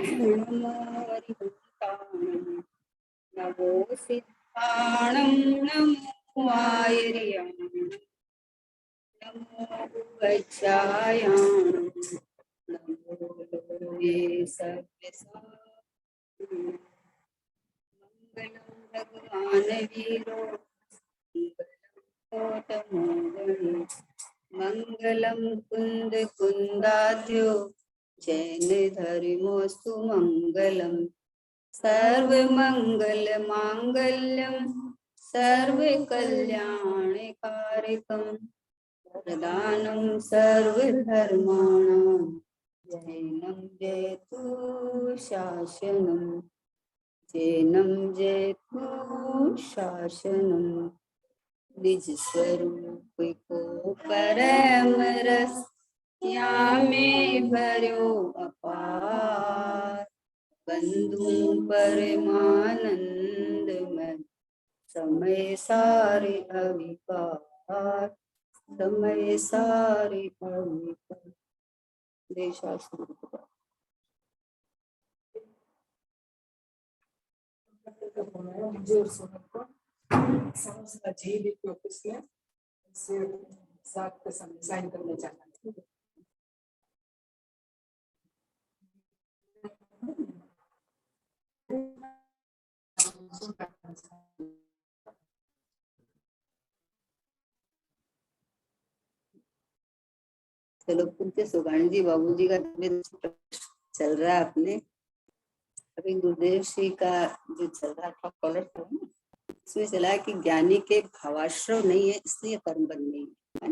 नमो हरिभक्ताणं नमो सिद्धाणं नमो आयर्याणं नमो गच्छायाणं नमो लोके सर्वसाधारणं मंगलं भगवान् वीरो गौतमो मंगलं कुंद कुंदाद्यो जैन धर्मोस्तु मंगलम सर्वमंगल मांगल्यम सर्वकल्याणकारकम प्रदानं सर्वधर्माणां जैनं जयतु शासनं जैनं जयतु शासनं निज स्वरूप को परम रस में भरो अपार बंधु परमानंद में समय सारे अविकार समय सारे अविकार देशास्त्र जोर से समझना चाहिए देखो किसने से साथ का साइन करना चाहता है। चलो पूछते सुगाणी जी बाबूजी का चल रहा है अपने अभी गुरुदेव श्री का जो चल रहा था कॉलर था ना इसमें चला है कि ज्ञानी के भावाश्रव नहीं है इसलिए कर्म बंध नहीं है।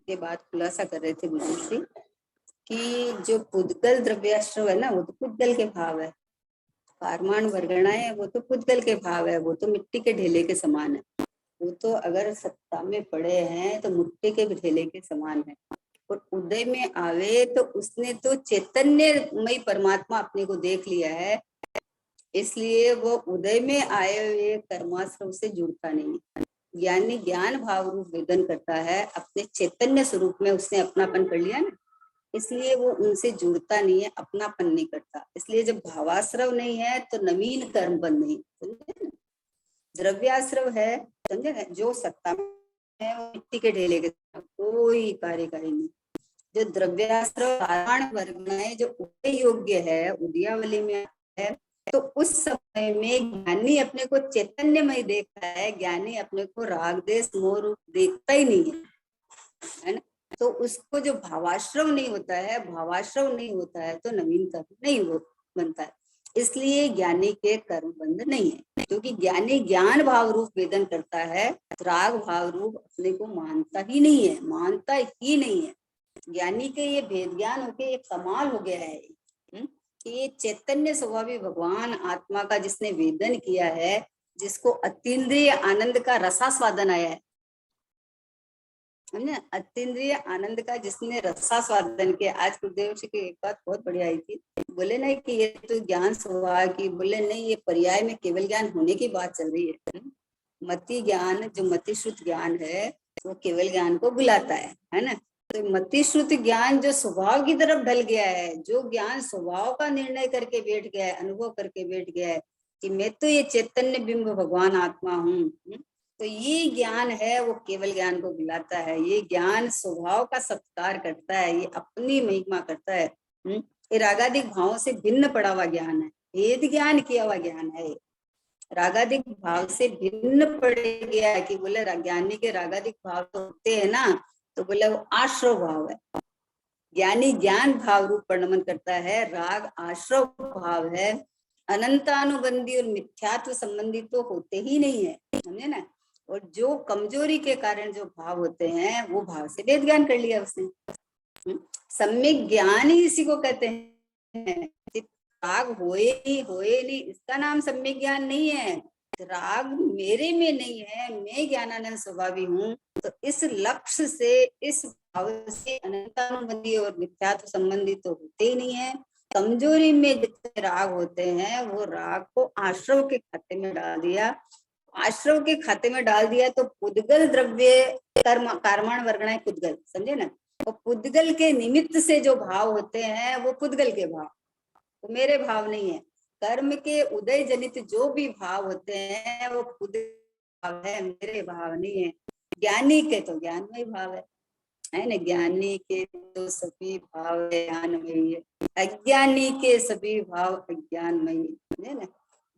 ये बात खुलासा कर रहे थे गुरुदेव श्री कि जो पुद्गल द्रव्याश्रव है ना वो तो पुद्गल के भाव है, कारमान वर्गणा है वो तो पुद्गल के भाव है, वो तो मिट्टी के ढेले के समान है। वो तो अगर सत्ता में पड़े हैं तो मिट्टी के ढेले के समान है और उदय में आवे तो उसने तो चैतन्यमय परमात्मा अपने को देख लिया है, इसलिए वो उदय में आए हुए कर्माश्रम से जुड़ता नहीं। ज्ञानी ज्ञान भाव रूप वेदन करता है, अपने चैतन्य स्वरूप में उसने अपनापन कर लिया ना, इसलिए वो उनसे जुड़ता नहीं है, अपनापन नहीं करता। इसलिए जब भावाश्रव नहीं है तो नवीन कर्म बंध नहीं, समझे ना। द्रव्याश्रव है, समझे ना, जो सत्ता में है वो मिट्टी के ढेले के कोई कार्यकारी नहीं। जो द्रव्याश्रव कारण वर्ग में जो उदय योग्य है, उदयावली में है, तो उस समय में ज्ञानी अपने को चैतन्यमय देखता है, ज्ञानी अपने को राग देश मोह रूप देखता ही नहीं है ना। तो उसको जो भावाश्रव नहीं होता है, भावाश्रव नहीं होता है तो नवीन कर्म नहीं हो बनता है। इसलिए ज्ञानी के कर्म बंध नहीं है, क्योंकि ज्ञानी ज्ञान भाव रूप वेदन करता है, राग भाव रूप अपने को मानता ही नहीं है, मानता ही नहीं है। ज्ञानी के ये भेद ज्ञान होके एक कमाल हो गया है कि ये चैतन्य स्वभावी भगवान आत्मा का जिसने वेदन किया है, जिसको अतीन्द्रिय आनंद का रसास्वादन आया है, हमने अतीन्द्रिय आनंद का जिसने रसास्वादन किया। आज गुरुदेव जी की एक बात बहुत बढ़िया आई थी, बोले नहीं कि ये तो ज्ञान स्वभाव की, बोले नहीं ये पर्याय में केवल ज्ञान होने की बात चल रही है। मति ज्ञान जो मति श्रुत ज्ञान है वो केवल ज्ञान को बुलाता है ना। तो मति श्रुत ज्ञान जो स्वभाव की तरफ ढल गया है, जो ज्ञान स्वभाव का निर्णय करके बैठ गया है, अनुभव करके बैठ गया है कि मैं तो ये चैतन्य बिंब भगवान आत्मा हूँ, तो ये ज्ञान है वो केवल ज्ञान को बुलाता है। ये ज्ञान स्वभाव का सत्कार करता है, ये अपनी महिमा करता है। ये रागादिक भावों से भिन्न पड़ा हुआ ज्ञान है, भेद ज्ञान किया हुआ ज्ञान है। रागादिक भाव से भिन्न पड़ गया है कि बोले ज्ञानी के रागादिक भाव तो होते हैं ना, तो बोले वो आश्रव भाव है। ज्ञानी ज्ञान भाव रूप वर्णन करता है, राग आश्रव भाव है, अनंतानुबंधी और मिथ्यात्व संबंधी तो होते ही नहीं है, समझे ना। और जो कमजोरी के कारण जो भाव होते हैं वो भाव से वेद ज्ञान कर लिया उसने। सम्यक ज्ञान ही इसी को कहते हैं। राग होए नहीं इसका नाम सम्यक ज्ञान नहीं है। राग मेरे में नहीं है, मैं ज्ञानानंद स्वभावी हूँ, तो इस लक्ष्य से, इस भाव से अनंतानुबंधी और मिथ्यात्व संबंधी तो होते ही नहीं है। कमजोरी में जितने राग होते हैं वो राग को आश्रव के खाते में डाल दिया, आश्रव के खाते में डाल दिया तो पुद्गल द्रव्य कर्म कारमाण वर्गणा है पुद्गल, समझे ना। और पुद्गल के निमित्त से जो भाव होते हैं वो पुद्गल के भाव, वो मेरे भाव नहीं है। कर्म के उदय जनित जो भी भाव होते हैं वो खुद भाव है, मेरे भाव नहीं है। ज्ञानी के तो ज्ञानमय भाव है ना। ज्ञानी के तो सभी भाव ज्ञानमय है, अज्ञानी के सभी भाव अज्ञानमय है ना।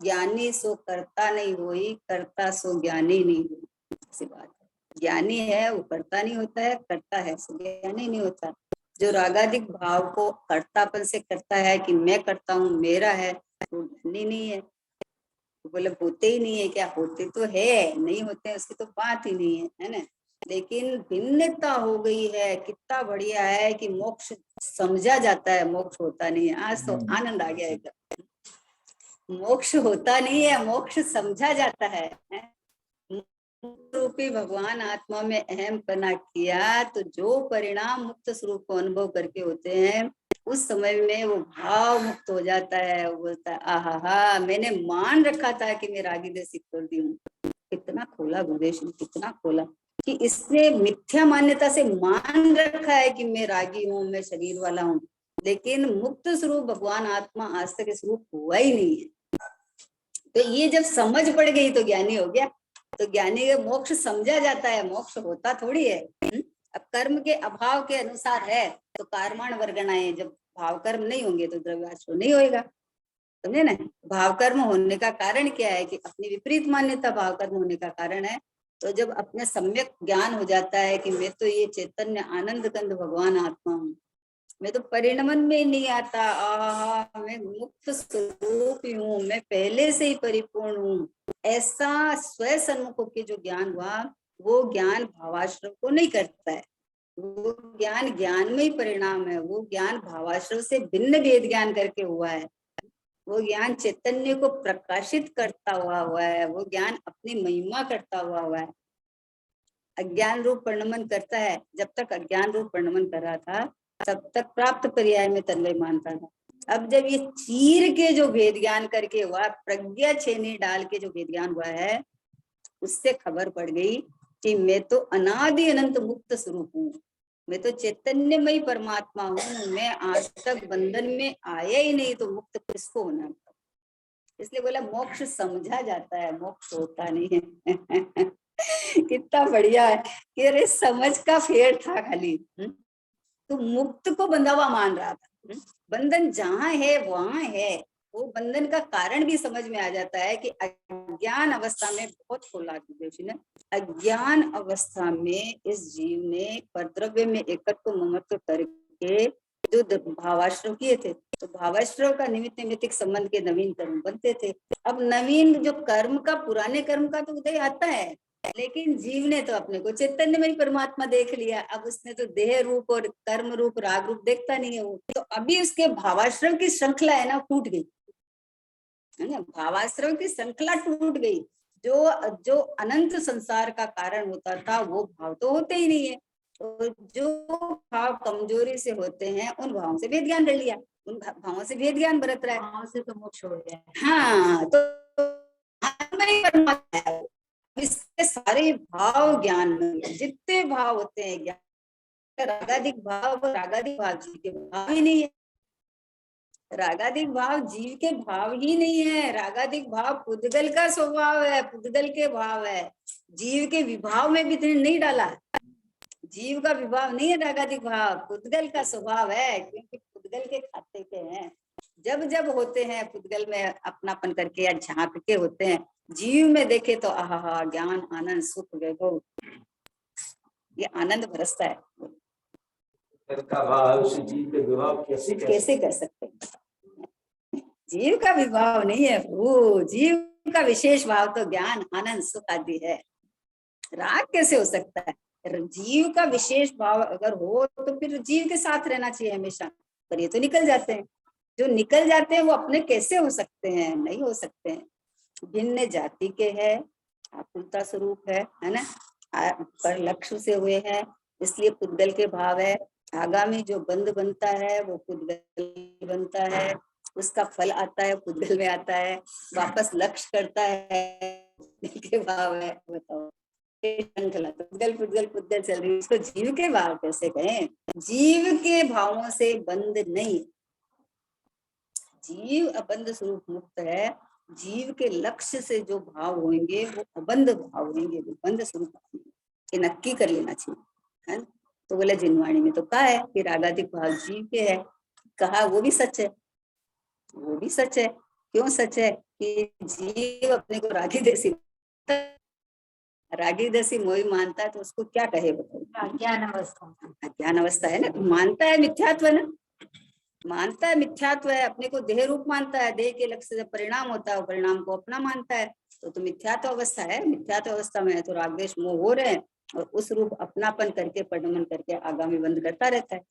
ज्ञानी सो करता नहीं होई, करता सो ज्ञानी नहीं हुई, ऐसी बात है। ज्ञानी है वो करता नहीं होता है, करता है सो ज्ञानी नहीं होता। जो रागादिक भाव को कर्तापन से करता है कि मैं करता हूँ, मेरा है, वो ज्ञानी नहीं है। तो बोले होते ही नहीं है क्या? होते तो है, नहीं होते हैं उसकी तो बात ही नहीं है ना। लेकिन भिन्नता हो गई है। कितना बढ़िया है कि मोक्ष समझा जाता है, मोक्ष होता नहीं है। आज तो आनंद आ गया एकदम। मोक्ष होता नहीं है, मोक्ष समझा जाता है। रूपी भगवान आत्मा में अहम पना किया तो जो परिणाम मुक्त स्वरूप को अनुभव करके होते हैं, उस समय में वो भाव मुक्त हो जाता है। वो बोलता है आहा हा, मैंने मान रखा था कि मैं रागी देसी खोल दी हूँ। कितना खोला गुरुदेव ने, कितना खोला कि इसने मिथ्या मान्यता से मान रखा है कि मैं रागी हूँ, मैं शरीर वाला हूँ, लेकिन मुक्त स्वरूप भगवान आत्मा आज तक स्वरूप हुआ ही नहीं है। तो ये जब समझ पड़ गई तो ज्ञानी हो गया। तो ज्ञानी का मोक्ष समझा जाता है, मोक्ष होता थोड़ी है। अब कर्म के अभाव के अनुसार है तो कार्माण वर्गणाएं, जब भाव कर्म नहीं होंगे तो द्रव्याश्रय नहीं होएगा, समझे ना। भाव कर्म होने का कारण क्या है कि अपनी विपरीत मान्यता भाव कर्म होने का कारण है। तो जब अपने सम्यक ज्ञान हो जाता है कि मैं तो ये चैतन्य आनंद कंद भगवान आत्मा हूँ, मैं तो परिणमन में नहीं आता, आहा मैं मुक्त स्वरूप ही हूँ, मैं पहले से ही परिपूर्ण हूँ, ऐसा स्व सन्मुख के जो ज्ञान हुआ, वो ज्ञान भावाश्रय को नहीं करता है। वो ज्ञान ज्ञान में ही परिणाम है। वो ज्ञान भावाश्रय से भिन्न भेद ज्ञान करके हुआ है। वो ज्ञान चैतन्य को प्रकाशित करता हुआ है। वो ज्ञान अपनी महिमा करता हुआ है। अज्ञान रूप परिणमन करता है। जब तक अज्ञान रूप परिणमन कर रहा था तब तक प्राप्त पर्याय में तन्वय मानता था। अब जब ये चीर के जो भेद ज्ञान करके हुआ, प्रज्ञा छेनी डाल के जो भेद ज्ञान हुआ है, उससे खबर पड़ गई कि मैं तो अनादि अनंत मुक्त स्वरूप हूँ, मैं तो चैतन्यमय परमात्मा हूँ, मैं आज तक बंधन में आया ही नहीं, तो मुक्त किसको होना था। इसलिए बोला मोक्ष समझा जाता है, मोक्ष होता नहीं है। कितना बढ़िया है कि अरे समझ का फेर था खाली। तो मुक्त को बंधा हुआ मान रहा था। बंधन जहां है वहां है। वो बंधन का कारण भी समझ में आ जाता है कि अज्ञान अवस्था में बहुत खोला ने। अज्ञान अवस्था में इस जीव ने परद्रव्य में एकत्व ममत्व करके जो भावाश्रय किए थे, तो भावाश्रय का निमित्त निमित्तिक संबंध के नवीन कर्म बनते थे। अब नवीन जो कर्म का, पुराने कर्म का तो उदय आता है, लेकिन जीव ने तो अपने को चैतन्य में ही परमात्मा देख लिया। अब उसने तो देह रूप और कर्म रूप राग रूप देखता नहीं है वो। तो अभी उसके भावाश्रय की श्रृंखला है ना, टूट गई है ना। भावाश्रय की श्रृंखला टूट गई। जो अनंत संसार का कारण होता था वो भाव तो होते ही नहीं है। तो जो भाव कमजोरी से होते हैं उन भावों से भेद ज्ञान कर लिया, उन भावों से भेद ज्ञान बरत रहा है। भाव से तो मोक्ष हो गया। हाँ, तो परमात्मा है। इसके सारे भाव ज्ञान में, जितने भाव होते हैं ज्ञान, रागादिक भाव जीव के भाव ही नहीं है। रागादिक भाव जीव के भाव ही नहीं है। रागादिक भाव पुद्गल का स्वभाव है, पुद्गल के भाव है। जीव के विभाव में भी नहीं डाला। जीव का विभाव नहीं है रागादिक भाव, पुद्गल का स्वभाव है, क्योंकि पुद्गल के खाते के हैं। जब जब होते हैं पुद्गल में अपनापन करके या झांक के होते हैं, जीव में देखे तो आहा ज्ञान आनंद सुख वैभव, ये आनंद बरसता है। जीव के विभाव कैसे कर सकते हैं? जीव का विभाव नहीं है वो, जीव का विशेष भाव तो ज्ञान आनंद सुख आदि है। राग कैसे हो सकता है? जीव का विशेष भाव अगर हो तो फिर जीव के साथ रहना चाहिए हमेशा, पर ये तो निकल जाते हैं। जो निकल जाते हैं वो अपने कैसे हो सकते हैं? नहीं हो सकते हैं। भिन्न जाति के है, आकुलता स्वरूप है ना, पर लक्ष्य से हुए हैं, इसलिए पुद्गल के भाव है। आगामी जो बंध बनता है वो पुद्गल बनता है, उसका फल आता है पुद्गल में आता है, वापस लक्ष्य करता है के भाव है। बताओ श्रृंखला पुद्गल पुद्गल पुद्गल चल रही है, इसको जीव के भाव कैसे कहें? जीव के भावों से बंध नहीं। जीव अबंध स्वरूप मुक्त है, जीव के लक्ष्य से जो भाव होंगे वो अबंध भाव होंगे, वो बंध स्वरूप ये नक्की कर लेना चाहिए, है ना। तो बोले जिनवाणी में तो कहा है कि रागाधिक भाव जीव के है, कहा वो भी सच है, वो भी सच है। क्यों सच है कि जीव अपने को रागी दसी मोही मानता है, तो उसको क्या कहे बताओ, ज्ञान अवस्था। अज्ञान अवस्था है ना, तो मानता है मिथ्यात्व ना, मानता है मिथ्यात्व है, अपने को देह रूप मानता है, देह के लक्ष्य से परिणाम होता है, परिणाम को अपना मानता है, तो मिथ्यात्व अवस्था है। मिथ्यात्व अवस्था में है तो राग द्वेष मोह हो रहे हैं, और उस रूप अपनापन करके परिणमन करके आगामी बंद करता रहता है।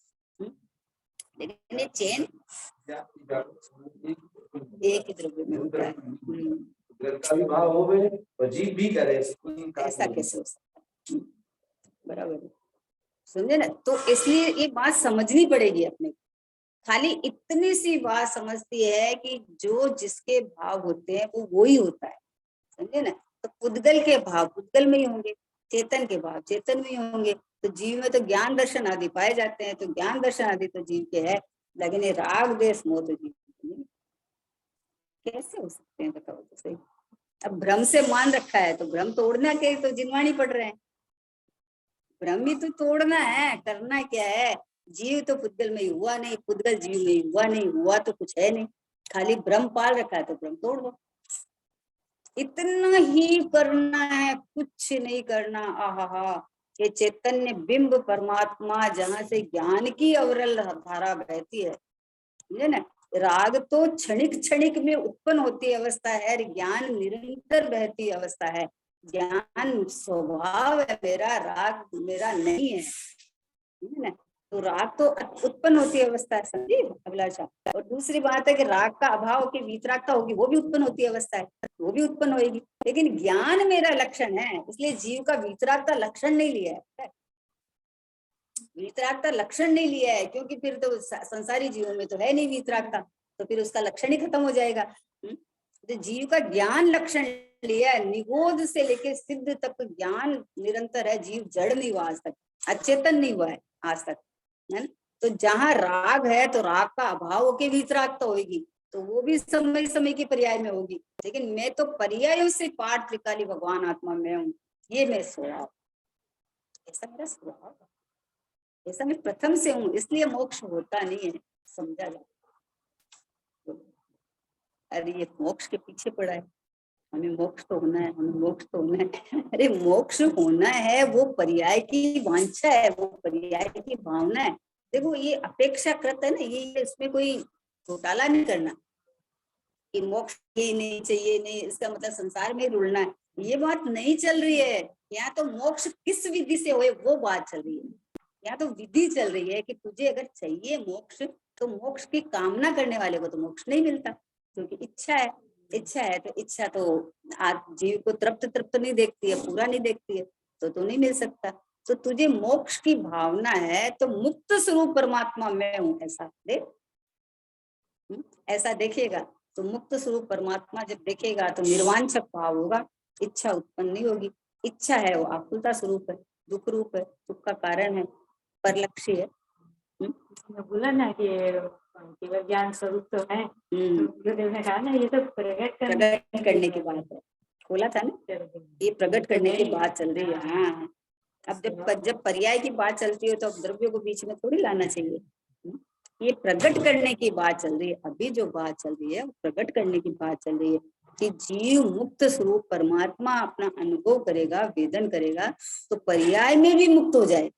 लेकिन ये चेन एक ही द्रव्य में होता है। का भी भाव हो गए और जीव भी करे, ऐसा कैसे हो सकता है? बराबर, समझे ना। तो इसलिए ये बात समझनी पड़ेगी अपने को। खाली इतनी सी बात समझती है कि जो जिसके भाव होते हैं वो ही होता है, समझे ना। तो पुद्गल के भाव पुद्गल में ही होंगे, चेतन के भाव चेतन में ही होंगे। तो जीव में तो ज्ञान दर्शन आदि पाए जाते हैं, तो ज्ञान दर्शन आदि तो जीव के है, लेकिन ये राग द्वेष मोह तो जीव नहीं। कैसे हो सकते हैं बताओ तो सही। अब भ्रम से मान रखा है, तो भ्रम तोड़ना के तो जिनवाणी पड़ रहे हैं, भ्रम ही तो तोड़ना है, करना क्या है। जीव तो पुद्गल में ही हुआ नहीं, पुद्गल जीव में ही हुआ नहीं, हुआ तो कुछ है नहीं, खाली भ्रम पाल रखा है, तो भ्रम तोड़ दो। इतना ही करना है, कुछ नहीं करना। आहा, ये चैतन्य बिंब परमात्मा जहां से ज्ञान की अविरल धारा बहती है, समझे ना। राग तो क्षणिक क्षणिक में उत्पन्न होती अवस्था है, ज्ञान निरंतर बहती अवस्था है। ज्ञान स्वभाव है मेरा, राग मेरा नहीं है, समझे ना। तो राग तो उत्पन्न होती अवस्था है, समझी अभिलाषा। और दूसरी बात है कि राग का अभाव की वीतरागता होगी, वो भी उत्पन्न होती अवस्था है, वो भी उत्पन्न होगी। लेकिन ज्ञान मेरा लक्षण है, इसलिए जीव का वीतरागता लक्षण नहीं लिया है, वीतरागता लक्षण नहीं लिया है, क्योंकि फिर तो संसारी जीवों में तो है नहीं वीतरागता, तो फिर उसका लक्षण ही खत्म हो जाएगा। तो जीव का ज्ञान लक्षण लिया है, निगोध से लेके सिद्ध तक ज्ञान निरंतर है। जीव जड़ नहीं हुआ आज तक, अचेतन नहीं हुआ है आज तक, है ना। तो जहां राग है तो राग का अभाव होके वीतरागता होगी, तो वो भी समय समय के पर्याय में होगी। लेकिन मैं तो पर्यायों से पाठ त्रिकाली भगवान आत्मा में हूँ, ये मैं स्वभाव, ऐसा मेरा स्वभाव, ऐसा मैं प्रथम से हूँ, इसलिए मोक्ष होता नहीं है, समझा जाए। अरे ये मोक्ष के पीछे पड़ा है, हमें मोक्ष तो होना है, हमें मोक्ष तो होना है। अरे मोक्ष होना है, वो पर्याय की वांछा है, वो पर्याय की भावना है। देखो ये अपेक्षाकृत है ना, ये इसमें कोई घोटाला नहीं करना कि मोक्ष ही नहीं चाहिए, नहीं इसका मतलब संसार में रुलना है, ये बात नहीं चल रही है। यहाँ तो मोक्ष किस विधि से होए वो बात चल रही है। यहाँ तो विधि चल रही है कि तुझे अगर चाहिए मोक्ष, तो मोक्ष की कामना करने वाले को तो मोक्ष नहीं मिलता, क्योंकि इच्छा है। इच्छा है तो इच्छा तो जीव को तृप्त नहीं देखती है, पूरा नहीं देखती है, तो नहीं मिल सकता। तो तुझे मोक्ष की भावना है, तो मुक्त स्वरूप परमात्मा मैं हूँ ऐसा देख, ऐसा देखेगा तो मुक्त स्वरूप परमात्मा जब देखेगा तो निर्वांछक भाव होगा, इच्छा उत्पन्न नहीं होगी। इच्छा है वो आकुलता स्वरूप है, दुख रूप है, दुख का कारण है, परलक्ष्य है। बोला ना कि केवल ज्ञान स्वरूप तो है, तो गुरुदेव ने कहा ना ये तो प्रकट करने की बात है, खोला था ना, ये प्रकट करने की बात चल रही है। हाँ, अब जब पर्याय की बात चलती है तो अब द्रव्य को बीच में थोड़ी लाना चाहिए। ये प्रकट करने की बात चल रही है, अभी जो बात चल रही है वो प्रकट करने की बात चल रही है कि जीव मुक्त स्वरूप परमात्मा अपना अनुभव करेगा, वेदन करेगा, तो पर्याय में भी मुक्त हो जाए,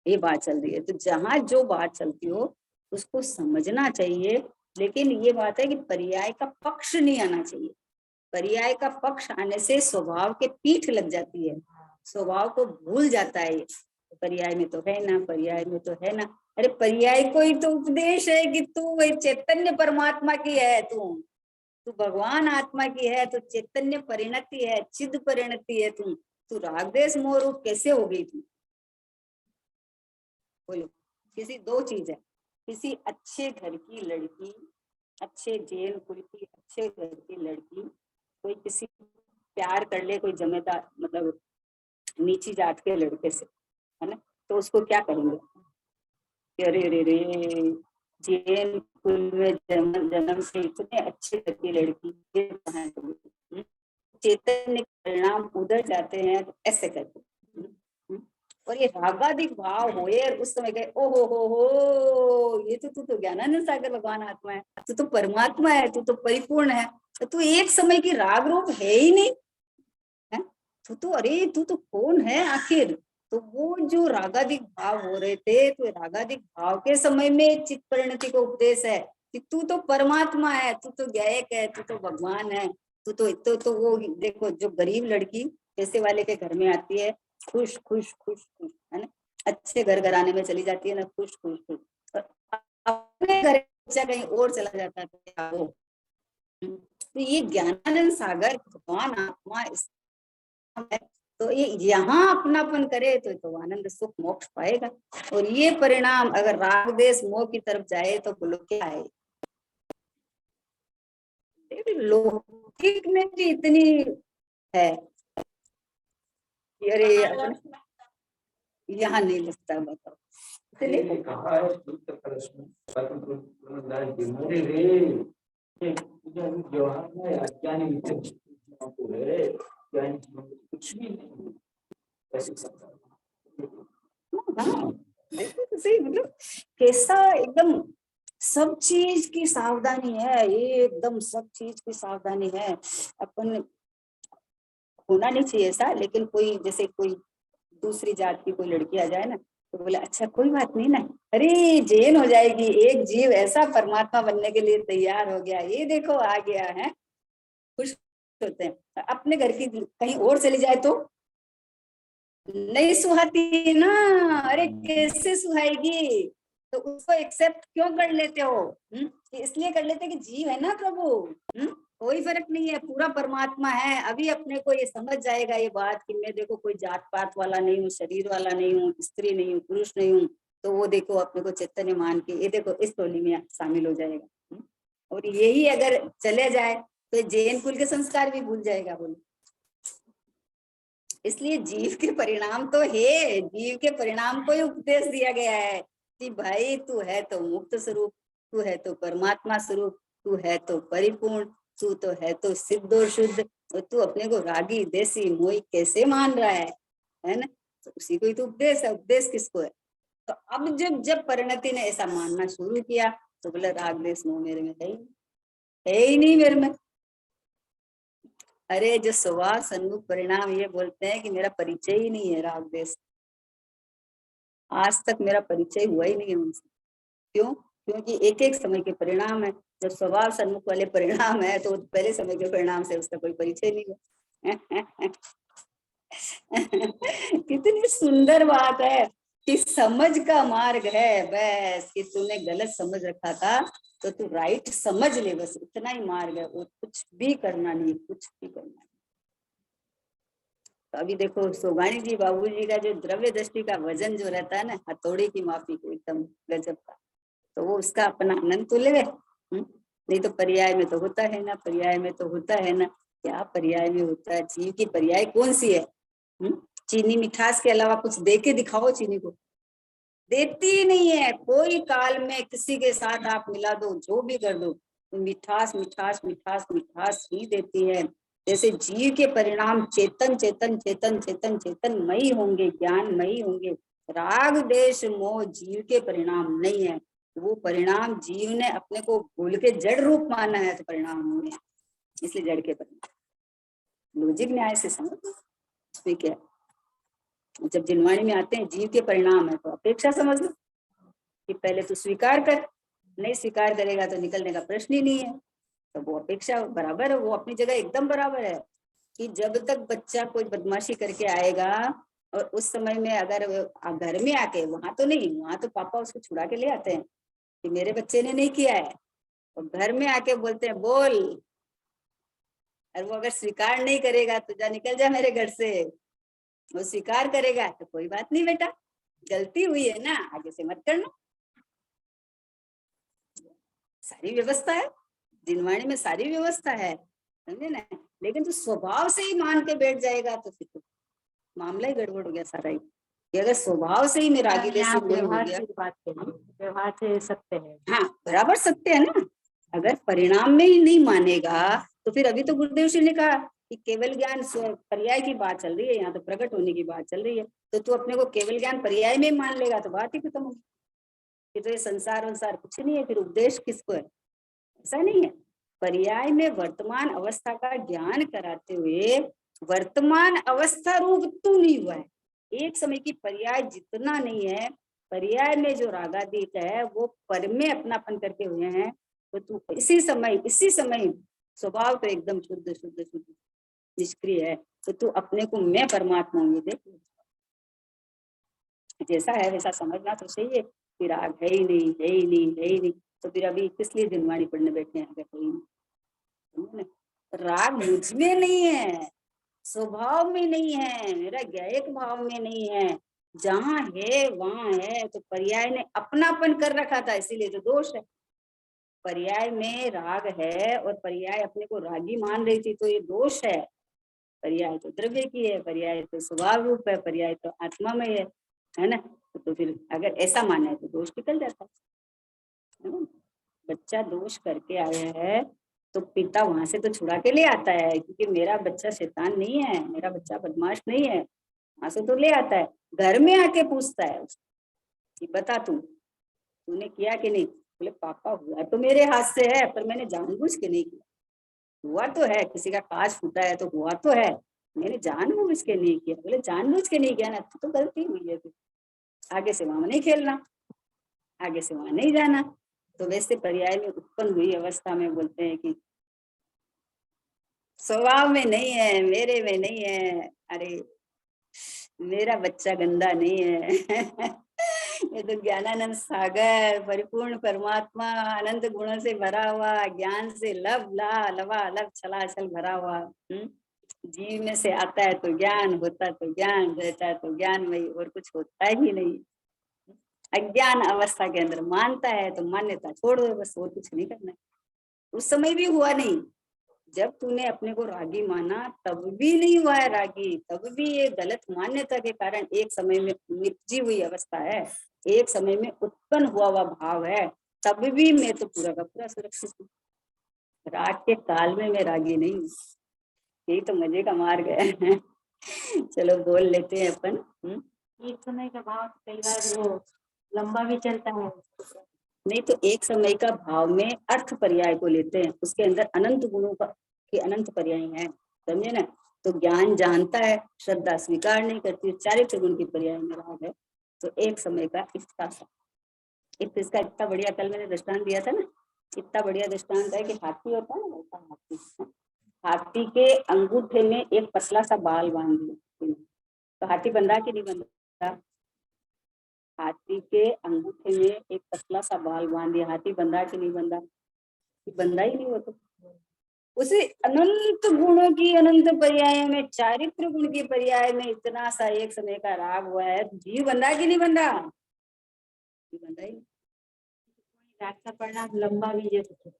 ये बात चल रही है। तो जहां जो बात चलती हो उसको समझना चाहिए, लेकिन ये बात है कि पर्याय का पक्ष नहीं आना चाहिए। पर्याय का पक्ष आने से स्वभाव के पीठ लग जाती है, स्वभाव को भूल जाता है। ये पर्याय में तो है ना, पर्याय में तो है ना। अरे पर्याय कोई तो उपदेश है कि तू वही चैतन्य परमात्मा की है, तू भगवान आत्मा की है, तो चैतन्य परिणति है, चिद परिणति है। तू रागदेश मोह रूप कैसे हो गई तू? बोलो, किसी दो चीज है, किसी अच्छे घर की लड़की, अच्छे जैन कुल की अच्छे घर की लड़की, कोई किसी प्यार कर ले, कोई जमेदार मतलब नीची जात के लड़के से, है ना, तो उसको क्या करेंगे? अरे रे रे जैन कुल में जन्म से इतने अच्छे घर की लड़की, ये कहाँ है? चैतन्य परिणाम उधर जाते हैं तो ऐसे करते। और ये रागाधिक भाव होए उस समय गए, ओहो हो, ये तो तू तो ज्ञानानंद सागर भगवान आत्मा है, तू तो परमात्मा है, तू तो परिपूर्ण है, तो तू एक समय की राग रूप है ही नहीं है। तू तो कौन है आखिर? तो वो जो रागाधिक भाव हो रहे थे, तो रागाधिक भाव के समय में चित्त परिणति को उपदेश है कि तू तो परमात्मा है, तू तो गायक है, तू तो भगवान है, तू तो वो देखो, जो गरीब लड़की पैसे वाले के घर में आती है, खुश खुश खुश खुश, है ना, अच्छे घर घराने में चली जाती है ना, खुश खुश खुश, और अपने घर बच्चा कहीं और चला जाता है वो। तो ये ज्ञानानंद सागर भगवान आत्मा है, तो ये यहाँ अपनापन करे तो आनंद सुख मोक्ष पाएगा। और ये परिणाम अगर राग देश मोह की तरफ जाए तो बोलो क्या है? लौकिक में भी इतनी है, अरे यहाँ नहीं लगता, बताओ। ये कहा है सूत्र कलश में, परम की मोरे रे, ये व्यवहार में अज्ञानी विचक्षण को है, ज्ञानी कुछ भी नहीं ऐसे सकता। देखो तो सही, मतलब कैसा एकदम सब चीज की सावधानी है, ये एकदम सब चीज की सावधानी है। अपन होना नहीं चाहिए ऐसा, लेकिन कोई जैसे कोई दूसरी जात की कोई लड़की आ जाए ना, तो बोले अच्छा कोई बात नहीं ना, अरे जैन हो जाएगी, एक जीव ऐसा परमात्मा बनने के लिए तैयार हो गया, ये देखो आ गया है, खुश होते हैं। अपने घर की कहीं और चली जाए तो नहीं सुहाती ना, अरे कैसे सुहाएगी? तो उसको एक्सेप्ट क्यों कर लेते हो? इसलिए कर लेते कि जीव है ना प्रभु, कोई फर्क नहीं है, पूरा परमात्मा है। अभी अपने को ये समझ जाएगा ये बात कि मैं देखो कोई जात पात वाला नहीं हूँ, शरीर वाला नहीं हूँ, स्त्री नहीं हूँ, पुरुष नहीं हूँ, तो वो देखो अपने को चैतन्य मान के ये देखो इस टोली में शामिल हो जाएगा। और यही अगर चले जाए तो जैन कुल के संस्कार भी भूल जाएगा बोलो। इसलिए जीव के परिणाम तो है, जीव के परिणाम को ही उपदेश दिया गया है कि भाई तू है तो मुक्त स्वरूप, तू है तो परमात्मा स्वरूप, तू है तो परिपूर्ण, तू तो है तो सिद्ध और शुद्ध, और तू अपने को रागी देसी मोही कैसे मान रहा है ना? तो उसी को ही तो उपदेश है। उपदेश किसको है? तो अब जब परिणति ने ऐसा मानना शुरू किया तो बोले राग देश मोह मेरे में है ही नहीं मेरे में। अरे जो स्वभाव सन्मुख परिणाम ये बोलते हैं कि मेरा परिचय ही नहीं है राग देश, आज तक मेरा परिचय हुआ ही नहीं है उनसे। क्यों? क्योंकि एक एक समय के परिणाम है। जब स्वभाव सन्मुख वाले परिणाम है तो पहले समय के परिणाम से उसका कोई परिचय नहीं है। कितनी सुंदर बात है कि समझ का मार्ग है, बस कि तूने गलत समझ रखा था तो तू राइट समझ ले, बस इतना ही मार्ग है, वो कुछ भी करना नहीं, कुछ भी करना नहीं। तो अभी देखो सोगानी जी बाबूजी का जो द्रव्य दृष्टि का वजन जो रहता है ना, हथौड़ी की माफी को एकदम गजब का, तो वो उसका अपना आनंद तो ले। नहीं तो पर्याय में तो होता है ना, पर्याय में तो होता है ना, क्या पर्याय में होता है? जीव की पर्याय कौन सी है? चीनी मिठास के अलावा कुछ दे के दिखाओ, चीनी को देती ही नहीं है। कोई काल में किसी के साथ आप मिला दो, जो भी कर दो, तो मिठास मिठास मिठास मिठास ही देती है। जैसे जीव के परिणाम चेतन चेतन चेतन चेतन चेतनमयी होंगे, ज्ञानमयी होंगे। राग देश मोह जीव के परिणाम नहीं है, वो परिणाम जीव ने अपने को भूल के जड़ रूप माना है, तो परिणाम होंगे, इसलिए जड़ के परिणाम। लॉजिक न्याय से समझ उसमें क्या। जब जिनवाणी में आते हैं जीव के परिणाम है, तो अपेक्षा समझ लो कि पहले तो स्वीकार कर, नहीं स्वीकार करेगा तो निकलने का प्रश्न ही नहीं है। तो वो अपेक्षा बराबर है, वो अपनी जगह एकदम बराबर है कि जब तक बच्चा कोई बदमाशी करके आएगा और उस समय में अगर घर में आके, वहां तो नहीं, वहां तो पापा उसको छुड़ा के ले आते हैं कि मेरे बच्चे ने नहीं किया है, और घर में आके बोलते हैं बोल, और वो अगर स्वीकार नहीं करेगा तो जा निकल जा मेरे घर से। वो स्वीकार करेगा तो कोई बात नहीं बेटा, गलती हुई है ना, आगे से मत करना। सारी व्यवस्था है जिनवाणी में, सारी व्यवस्था है, समझे ना। लेकिन तो स्वभाव से ही मान के बैठ जाएगा तो फिर तो मामला ही गड़बड़ हो गया सारा ही। कि अगर स्वभाव से ही मैं रागी यहाँ देश नहीं हो व्यवहार गया, की बात करिए, व्यवहार से सत्य है। हाँ बराबर सत्य है ना। अगर परिणाम में ही नहीं मानेगा तो फिर अभी तो गुरुदेव जी ने कहा कि केवल ज्ञान पर्याय की बात चल रही है, यहाँ तो प्रकट होने की बात चल रही है। तो तू अपने को केवल ज्ञान पर्याय में मान लेगा तो बात ही खत्म होगी, कि तो ये संसार वंसार कुछ नहीं है, फिर उपदेश किसको है? ऐसा नहीं है। पर्याय में वर्तमान अवस्था का ज्ञान कराते हुए वर्तमान अवस्था रूप तू नहीं हुआ है। एक समय की पर्याय जितना नहीं है, पर्याय में जो रागादीक है वो पर में अपनापन करके हुए हैं, तो तू इसी समय स्वभाव तो एकदम शुद्ध शुद्ध शुद्ध निष्क्रिय है। तो तू अपने को मैं परमात्मा हूँ देख, जैसा है वैसा समझना तो सही है। फिर राग है ही नहीं, है ही नहीं, है ही नहीं, तो फिर अभी किस लिए दिनवाणी पढ़ने बैठे हैं? अगर है ही नहीं, राग मुझ में नहीं है, स्वभाव में नहीं है, मेरा ज्ञायक भाव में नहीं है। जहां है वहां है, तो पर्याय ने अपनापन कर रखा था, इसीलिए तो दोष है। पर्याय में राग है और पर्याय अपने को रागी मान रही थी, तो ये दोष है। पर्याय तो द्रव्य की है, पर्याय तो स्वभाव रूप है, पर्याय तो आत्मा में है ना। तो फिर अगर ऐसा माना है तो दोष निकल जाता है ना। बच्चा दोष करके आया है तो पिता वहां से तो छुड़ा के ले आता है, क्योंकि मेरा बच्चा शैतान नहीं है, मेरा बच्चा बदमाश नहीं है, वहां से तो ले आता है। घर में आके पूछता है कि बता तूने किया कि नहीं? बोले पापा हुआ तो मेरे हाथ से है, पर मैंने जानबूझ के नहीं किया। हुआ तो है, किसी का कांच फूटा है तो हुआ तो है, मैंने जानबूझ के नहीं किया। बोले जानबूझ के नहीं किया ना, तो गलती हुई है, आगे से वहां नहीं खेलना, आगे से वहां नहीं जाना। तो वैसे पर्याय में उत्पन्न हुई अवस्था में बोलते हैं कि स्वभाव में नहीं है, मेरे में नहीं है, अरे मेरा बच्चा गंदा नहीं है ये तो ज्ञानानंद सागर परिपूर्ण परमात्मा अनंत गुणों से भरा हुआ, ज्ञान से लबालब छलाछल भरा हुआ। जीव में से आता है तो ज्ञान, होता तो ज्ञान, रहता है तो ज्ञान में, और कुछ होता ही नहीं। अज्ञान अवस्था के अंदर मानता है तो मान्यता छोड़ दो, बस और कुछ नहीं करना है। उस समय भी हुआ नहीं, जब तूने अपने को रागी माना तब भी नहीं हुआ है रागी, तब भी ये गलत मान्यता के कारण एक समय में निपजी हुई अवस्था है, एक समय में उत्पन्न हुआ भाव है, तब भी मैं तो पूरा का पूरा सुरक्षित हूँ। राग के काल में मैं रागी नहीं हूँ, यही तो मजे का मार्ग है चलो बोल लेते हैं अपन। एक समय का भाव कई बार वो लंबा भी चलता है। नहीं तो एक समय का भाव में अर्थ पर्याय को लेते हैं, उसके अंदर अनंत गुणों का के अनंत पर्याय हैं, समझे ना। तो ज्ञान जानता है, श्रद्धा स्वीकार नहीं करती, चारित्र गुण की पर्याय में राग है। तो एक समय का इसका इतना बढ़िया, कल मैंने दृष्टांत दिया था ना, इतना बढ़िया दृष्टांत है कि हाथी होता है ना, वैसा हाथी के अंगूठे में एक पतला सा बाल बांध दिया, तो हाथी बंधा कि नहीं बंधा? हाथी के अंगूठे में एक पतला सा बाल बांध दिया, हाथी बंधा कि नहीं बंधा? बंधा ही नहीं हो। तो उसे अनंत गुणों की अनंत पर्याय में, चारित्र गुण की पर्याय में इतना सा एक समय का राग हुआ है, जीव बंधा कि नहीं बंधा? बंधा ही। राग का परिणाम लंबा भी जैसे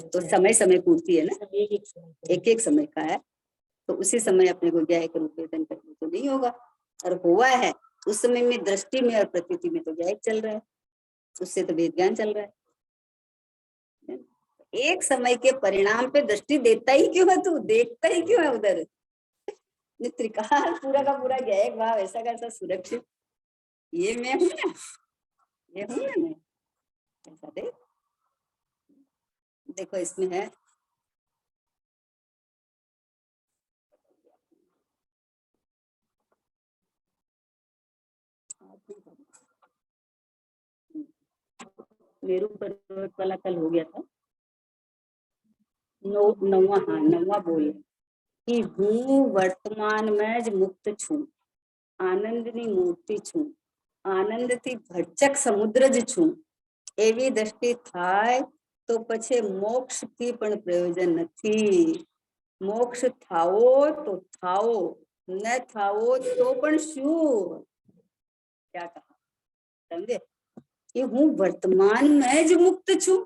तो समय समय पूर्ति है ना, एक एक समय का है, तो उसी समय अपने को ज्ञायक रूप वेदन करने तो नहीं होगा। और हुआ है उस समय में दृष्टि में और प्रकृति में तो ज्ञायक चल रहा है, उससे तो वेद ज्ञान चल रहा है। एक समय के परिणाम पे दृष्टि देता ही क्यों है तू, देखता ही क्यों है उधर? त्रिकाल पूरा का पूरा ज्ञायक भाव ऐसा कैसा सुरक्षित, ये मैं हूं ना, ये हूं ना मैं, ऐसा देखो इसमें है मेरू पर्वत वाला कल हो गया था, नौवा बोल कि हूँ वर्तमान में ज मुक्त छू, आनंदनी मूर्ति छू, आनंद थी भरचक समुद्र ज छू, एवी दृष्टि थाय तो पछे मोक्ष थी पण प्रयोजन नथी। मोक्ष थाओ तो थाओ, न थाओ तो पण शू। क्या कहा, समझे? कि हूँ वर्तमान में ज मुक्त छू,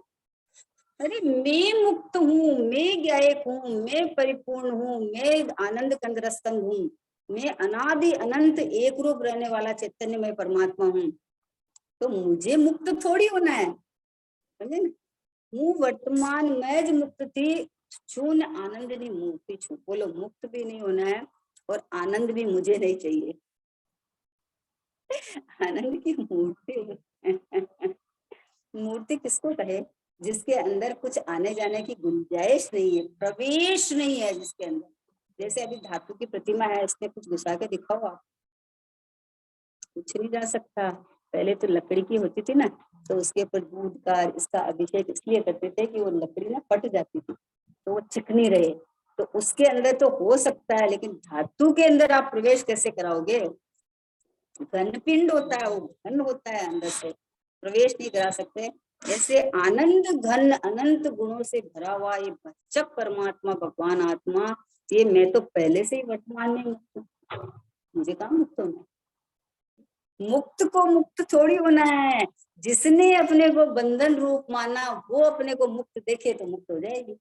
अरे मैं मुक्त हूँ, मैं ज्ञायक हूँ, मैं परिपूर्ण हूँ, मैं आनंद कंदरस्तन हूँ, मैं अनादि अनंत एक रूप रहने वाला चैतन्य में परमात्मा हूँ, तो मुझे मुक्त थोड़ी होना है, समझे ना। हूँ वर्तमान मैज मुक्त थी, शून्य आनंद नहीं मूर्ति छू। बोलो मुक्त भी नहीं होना है और आनंद भी मुझे नहीं चाहिए। आनंद की मूर्ति मूर्ति किसको कहे? जिसके अंदर कुछ आने जाने की गुंजाइश नहीं है, प्रवेश नहीं है जिसके अंदर। जैसे अभी धातु की प्रतिमा है, इसमें कुछ घुसा के दिखाओ आप, कुछ नहीं जा सकता। पहले तो लकड़ी की होती थी ना, तो उसके ऊपर दूध का इसका अभिषेक इसलिए करते थे कि वो लकड़ी ना फट जाती थी, तो वो चिकनी रहे। तो उसके अंदर तो हो सकता है, लेकिन धातु के अंदर आप प्रवेश कैसे कराओगे? घन पिंड होता है, वो घन होता है, अंदर से प्रवेश नहीं करा सकते। ऐसे आनंद घन अनंत गुणों से भरा हुआ ये भचक परमात्मा भगवान आत्मा, ये मैं तो पहले से ही वर्तमान में मुक्त हूं, मुझे कहाँ मुक्त होना? मुक्त को मुक्त थोड़ी होना है। जिसने अपने को बंधन रूप माना वो अपने को मुक्त देखे तो मुक्त हो जाएगी।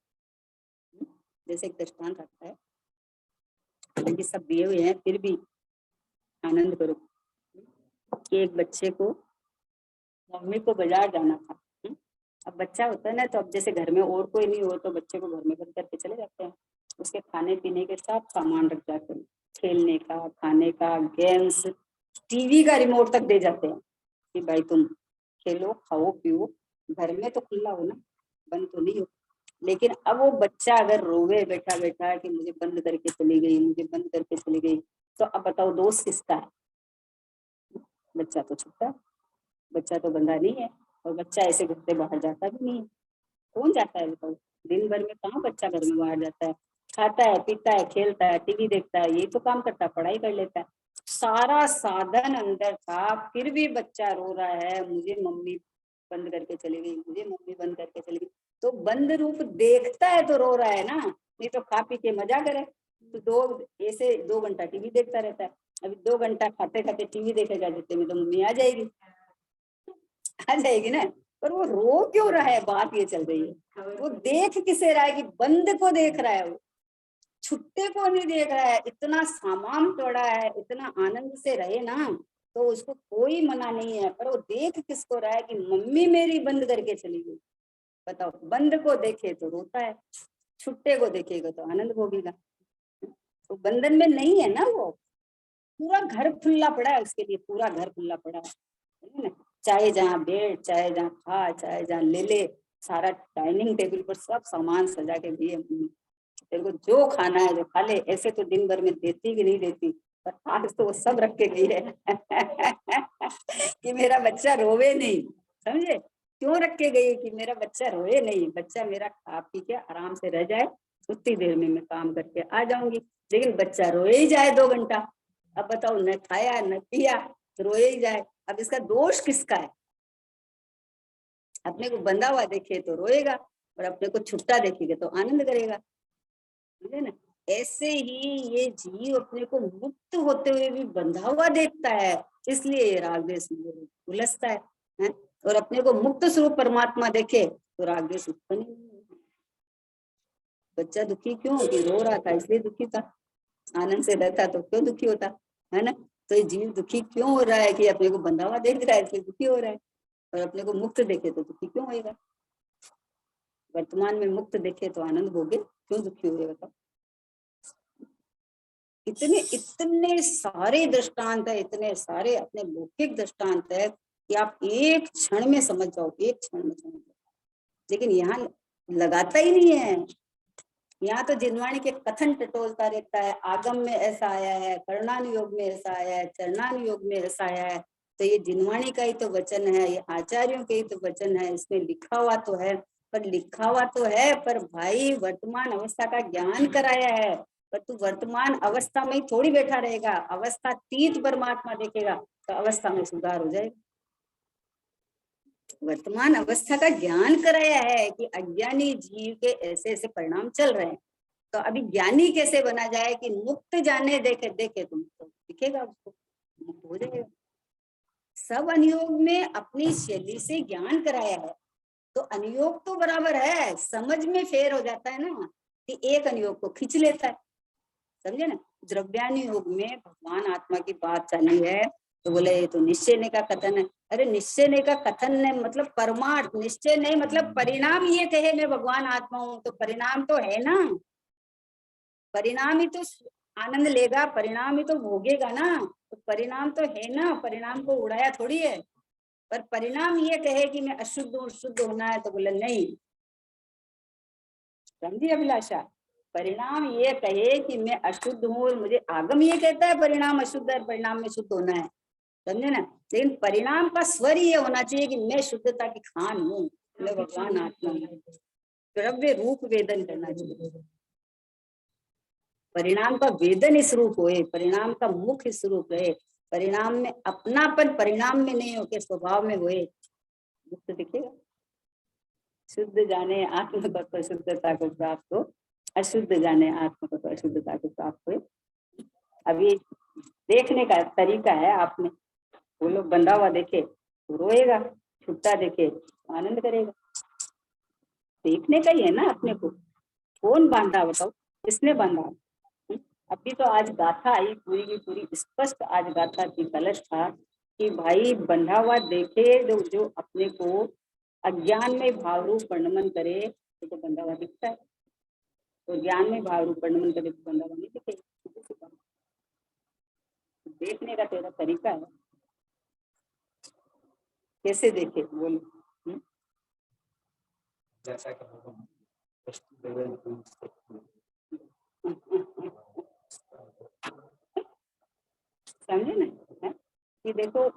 जैसे एक दृष्टांत आता है कि सब दिए हुए हैं फिर भी आनंद करो, कि एक बच्चे को मम्मी को बाजार जाना था। अब बच्चा होता है ना, तो अब जैसे घर में और कोई नहीं हो तो बच्चे को घर में बंद करके चले जाते हैं। उसके खाने पीने के सब सामान रख जाते हैं, खेलने का, खाने का, गेम्स, टीवी का रिमोट तक दे जाते हैं कि भाई तुम खेलो खाओ पियो, घर में तो खुला हो ना, बंद तो नहीं हो। लेकिन अब वो बच्चा अगर रोवे बैठा बैठा कि मुझे बंद करके चली गई, मुझे बंद करके चली गई, तो अब बताओ दोष किसका है? बच्चा तो छुट्टा है, बच्चा तो बंधा नहीं है, और बच्चा ऐसे घर से बाहर जाता भी नहीं है। कौन जाता है बताओ? दिन भर में कहाँ बच्चा घर में बाहर जाता है? खाता है, पीता है, खेलता है, टीवी देखता है, यही तो काम करता है, पढ़ाई कर लेता है। सारा साधन अंदर था, फिर भी बच्चा रो रहा है मुझे मम्मी बंद करके चली गई, मुझे मम्मी बंद करके चली गई। तो बंद रूप देखता है तो रो रहा है ना, नहीं तो खा पी के मजा करे तो ऐसे 2 घंटा टीवी देखता रहता है। अभी 2 घंटा खाते खाते टीवी देखेगा, जितने में तो मम्मी आ जाएगी ना। पर वो रो क्यों रहा है? बात ये चल रही है, वो देख किसे रहा है कि बंद को देख रहा है, वो छुट्टे को नहीं देख रहा है। इतना सामान तोड़ा है, इतना आनंद से रहे ना, तो उसको कोई मना नहीं है, पर वो देख किसको रहा है कि मम्मी मेरी बंद करके चली गई। बताओ, बंद को देखे तो रोता है, छुट्टे को देखेगा तो आनंद भोगेगा। तो बंधन में नहीं है ना, वो पूरा घर खुला पड़ा है उसके लिए, पूरा घर खुला पड़ा है ना। चाहे जहाँ बैठ, चाहे जहाँ खा, चाहे जहाँ ले ले, सारा डाइनिंग टेबल पर सब सामान सजा के दिए, तेरे को जो खाना है जो खा ले। ऐसे तो दिन भर में देती कि नहीं देती, पर आज तो वो सब रख के गई है कि मेरा बच्चा रोवे नहीं। समझे क्यों रख के गई? कि मेरा बच्चा रोए नहीं, बच्चा मेरा खा पी के आराम से रह जाए, उतनी देर में मैं काम करके आ जाऊंगी। लेकिन बच्चा रोए ही जाए 2 घंटा, अब बताओ, न खाया न पिया, रोए ही जाए। अब इसका दोष किसका है? अपने को बंधा हुआ देखे तो रोएगा, और अपने को छुट्टा देखेगा तो आनंद करेगा, समझे ना। ऐसे ही ये जीव अपने को मुक्त होते हुए भी बंधा हुआ देखता है, इसलिए ये राग द्वेष में उलझता है? और अपने को मुक्त स्वरूप परमात्मा देखे तो राग द्वेष उत्पन्न नहीं होगा। बच्चा दुखी क्यों? कि रो रहा था इसलिए दुखी था, आनंद से रहता तो क्यों दुखी होता, है ना। तो ये जीव दुखी क्यों हो रहा है? कि अपने को बंधा हुआ देख रहा है इसलिए दुखी हो रहा है, और अपने को मुक्त देखे तो दुखी क्यों होएगा? वर्तमान में मुक्त देखे तो आनंद भोगे, क्यों दुखी हो? बताओ। इतने सारे दृष्टांत है, इतने सारे अपने लौकिक दृष्टांत है कि आप एक क्षण में समझ जाओ, एक क्षण में समझ जाओ। लेकिन यहाँ लगाता ही नहीं है। यहाँ तो जिनवाणी के कथन टटोलता रहता है, आगम में ऐसा आया है, कर्णानुयोग में ऐसा आया है, चरणानुयोग में ऐसा आया है। तो ये जिनवाणी का ही तो वचन है, ये आचार्यों के ही तो वचन है, इसमें लिखा हुआ तो है। पर लिखा हुआ तो है, पर भाई वर्तमान अवस्था का ज्ञान कराया है। पर तू वर्तमान अवस्था में ही थोड़ी बैठा रहेगा, अवस्था तीत परमात्मा देखेगा तो अवस्था में सुधार हो जाएगा। वर्तमान अवस्था का ज्ञान कराया है कि अज्ञानी जीव के ऐसे ऐसे परिणाम चल रहे हैं। तो अभी ज्ञानी कैसे बना जाए कि मुक्त जाने देखे देखे तुम तो दिखेगा, उसको मुक्त हो जाएगा। सब अनुयोग में अपनी शैली से ज्ञान कराया है, तो अनुयोग तो बराबर है, समझ में फेर हो जाता है ना, कि एक अनुयोग को खींच लेता है। समझे ना। द्रव्यानी योग में भगवान आत्मा की बात चली है, तो बोले ये तो निश्चय ने का कथन है। अरे निश्चय ने का कथन नहीं मतलब परमार्थ, निश्चय नहीं मतलब परिणाम ये कहे मैं भगवान आत्मा हूँ, तो परिणाम तो है ना, परिणाम ही तो आनंद लेगा, परिणाम ही तो भोगेगा ना, तो परिणाम तो है ना, परिणाम को उड़ाया थोड़ी है। पर परिणाम ये कहे कि मैं अशुद्ध हूँ, शुद्ध होना है, तो बोले नहीं। समझी अभिलाषा, परिणाम ये कहे कि मैं अशुद्ध हूँ और मुझे आगम ये कहता है परिणाम अशुद्ध है, परिणाम में शुद्ध होना है, समझे ना। लेकिन परिणाम का स्वर ये होना चाहिए कि मैं शुद्धता की खान हूँ, मैं भगवान आत्मा हूँ। द्रव्य रूप वेदन करना चाहिए, परिणाम का वेदन इस रूप होए, परिणाम का मुख्य स्वरूप रहे, परिणाम में अपनापन परिणाम में नहीं हो के स्वभाव में होए, मुक्त दिखेगा। शुद्ध जाने आत्म को शुद्धता को प्राप्त हो, अशुद्ध जाने आत्म को अशुद्धता को प्राप्त हो। अभी देखने का तरीका है, आपने वो लोग बंधा हुआ देखे तो रोएगा, छुट्टा देखे तो आनंद करेगा। देखने का ही है ना अपने को, कौन बांधा बताओ, किसने बांधा। अभी तो आज गाथा आई पूरी की पूरी स्पष्ट, आज गाथा की कलश था कि भाई बंधा हुआ देखे जो अपने को अज्ञान में भाव रूप वर्णन करे तो बंधा हुआ दिखता है, तो ज्ञान में भाव रूप वर्णन करे तो बंधा हुआ नहीं दिखेगा। देखने का तेरा तरीका है, कैसे देखे बोल। जैसा कि हम वस्तु लेवल समझे ना कि देखो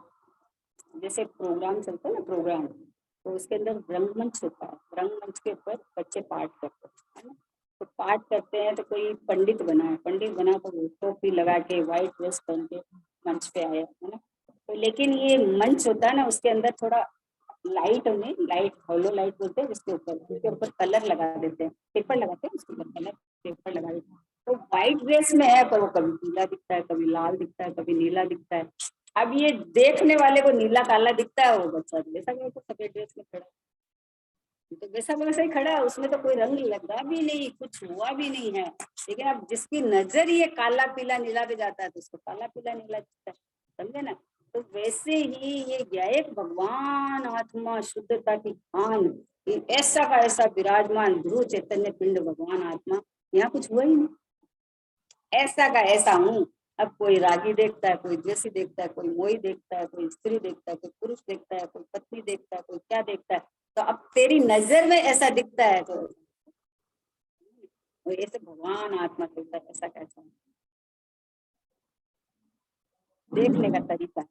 जैसे प्रोग्राम चलता है ना, प्रोग्राम तो उसके अंदर रंगमंच होता है, रंगमंच के ऊपर बच्चे पाठ करते हैं ना, तो पाठ करते हैं तो कोई पंडित बना है, पंडित बना तो टोपी लगा के व्हाइट ड्रेस पहन के मंच पे आया है ना, तो लेकिन ये मंच होता है ना उसके अंदर थोड़ा लाइट में, लाइट हॉलो लाइट बोलते हैं, उसके ऊपर कलर लगा देते हैं, पेपर लगाते हैं उसके ऊपर कलर पेपर लगा देते हैं, तो व्हाइट ड्रेस में है पर वो कभी पीला दिखता है, कभी लाल दिखता है, कभी नीला दिखता है। अब ये देखने वाले को नीला काला दिखता है, वो बच्चा वैसा तो सफेद ड्रेस में खड़ा, तो वैसा ही खड़ा है, उसमें तो कोई रंग लगा भी नहीं, कुछ हुआ भी नहीं है, लेकिन अब जिसकी नजर ये काला पीला नीला पे जाता है तो उसको काला पीला नीला दिखता है, समझे ना। तो वैसे ही ये ज्ञायक भगवान आत्मा शुद्धता की खान, ऐसा का ऐसा विराजमान ध्रुव चैतन्य पिंड भगवान आत्मा, यहाँ कुछ हुआ ही नहीं, ऐसा का ऐसा हूँ। अब कोई रागी देखता है, कोई द्वेषी देखता है, कोई मोही देखता है, कोई स्त्री देखता है, कोई पुरुष देखता है, कोई पत्नी देखता है, कोई क्या देखता है, तो अब तेरी नजर में ऐसा दिखता है तो ऐसे भगवान आत्मा देखता है, ऐसा कैसा देखने का तरीका है,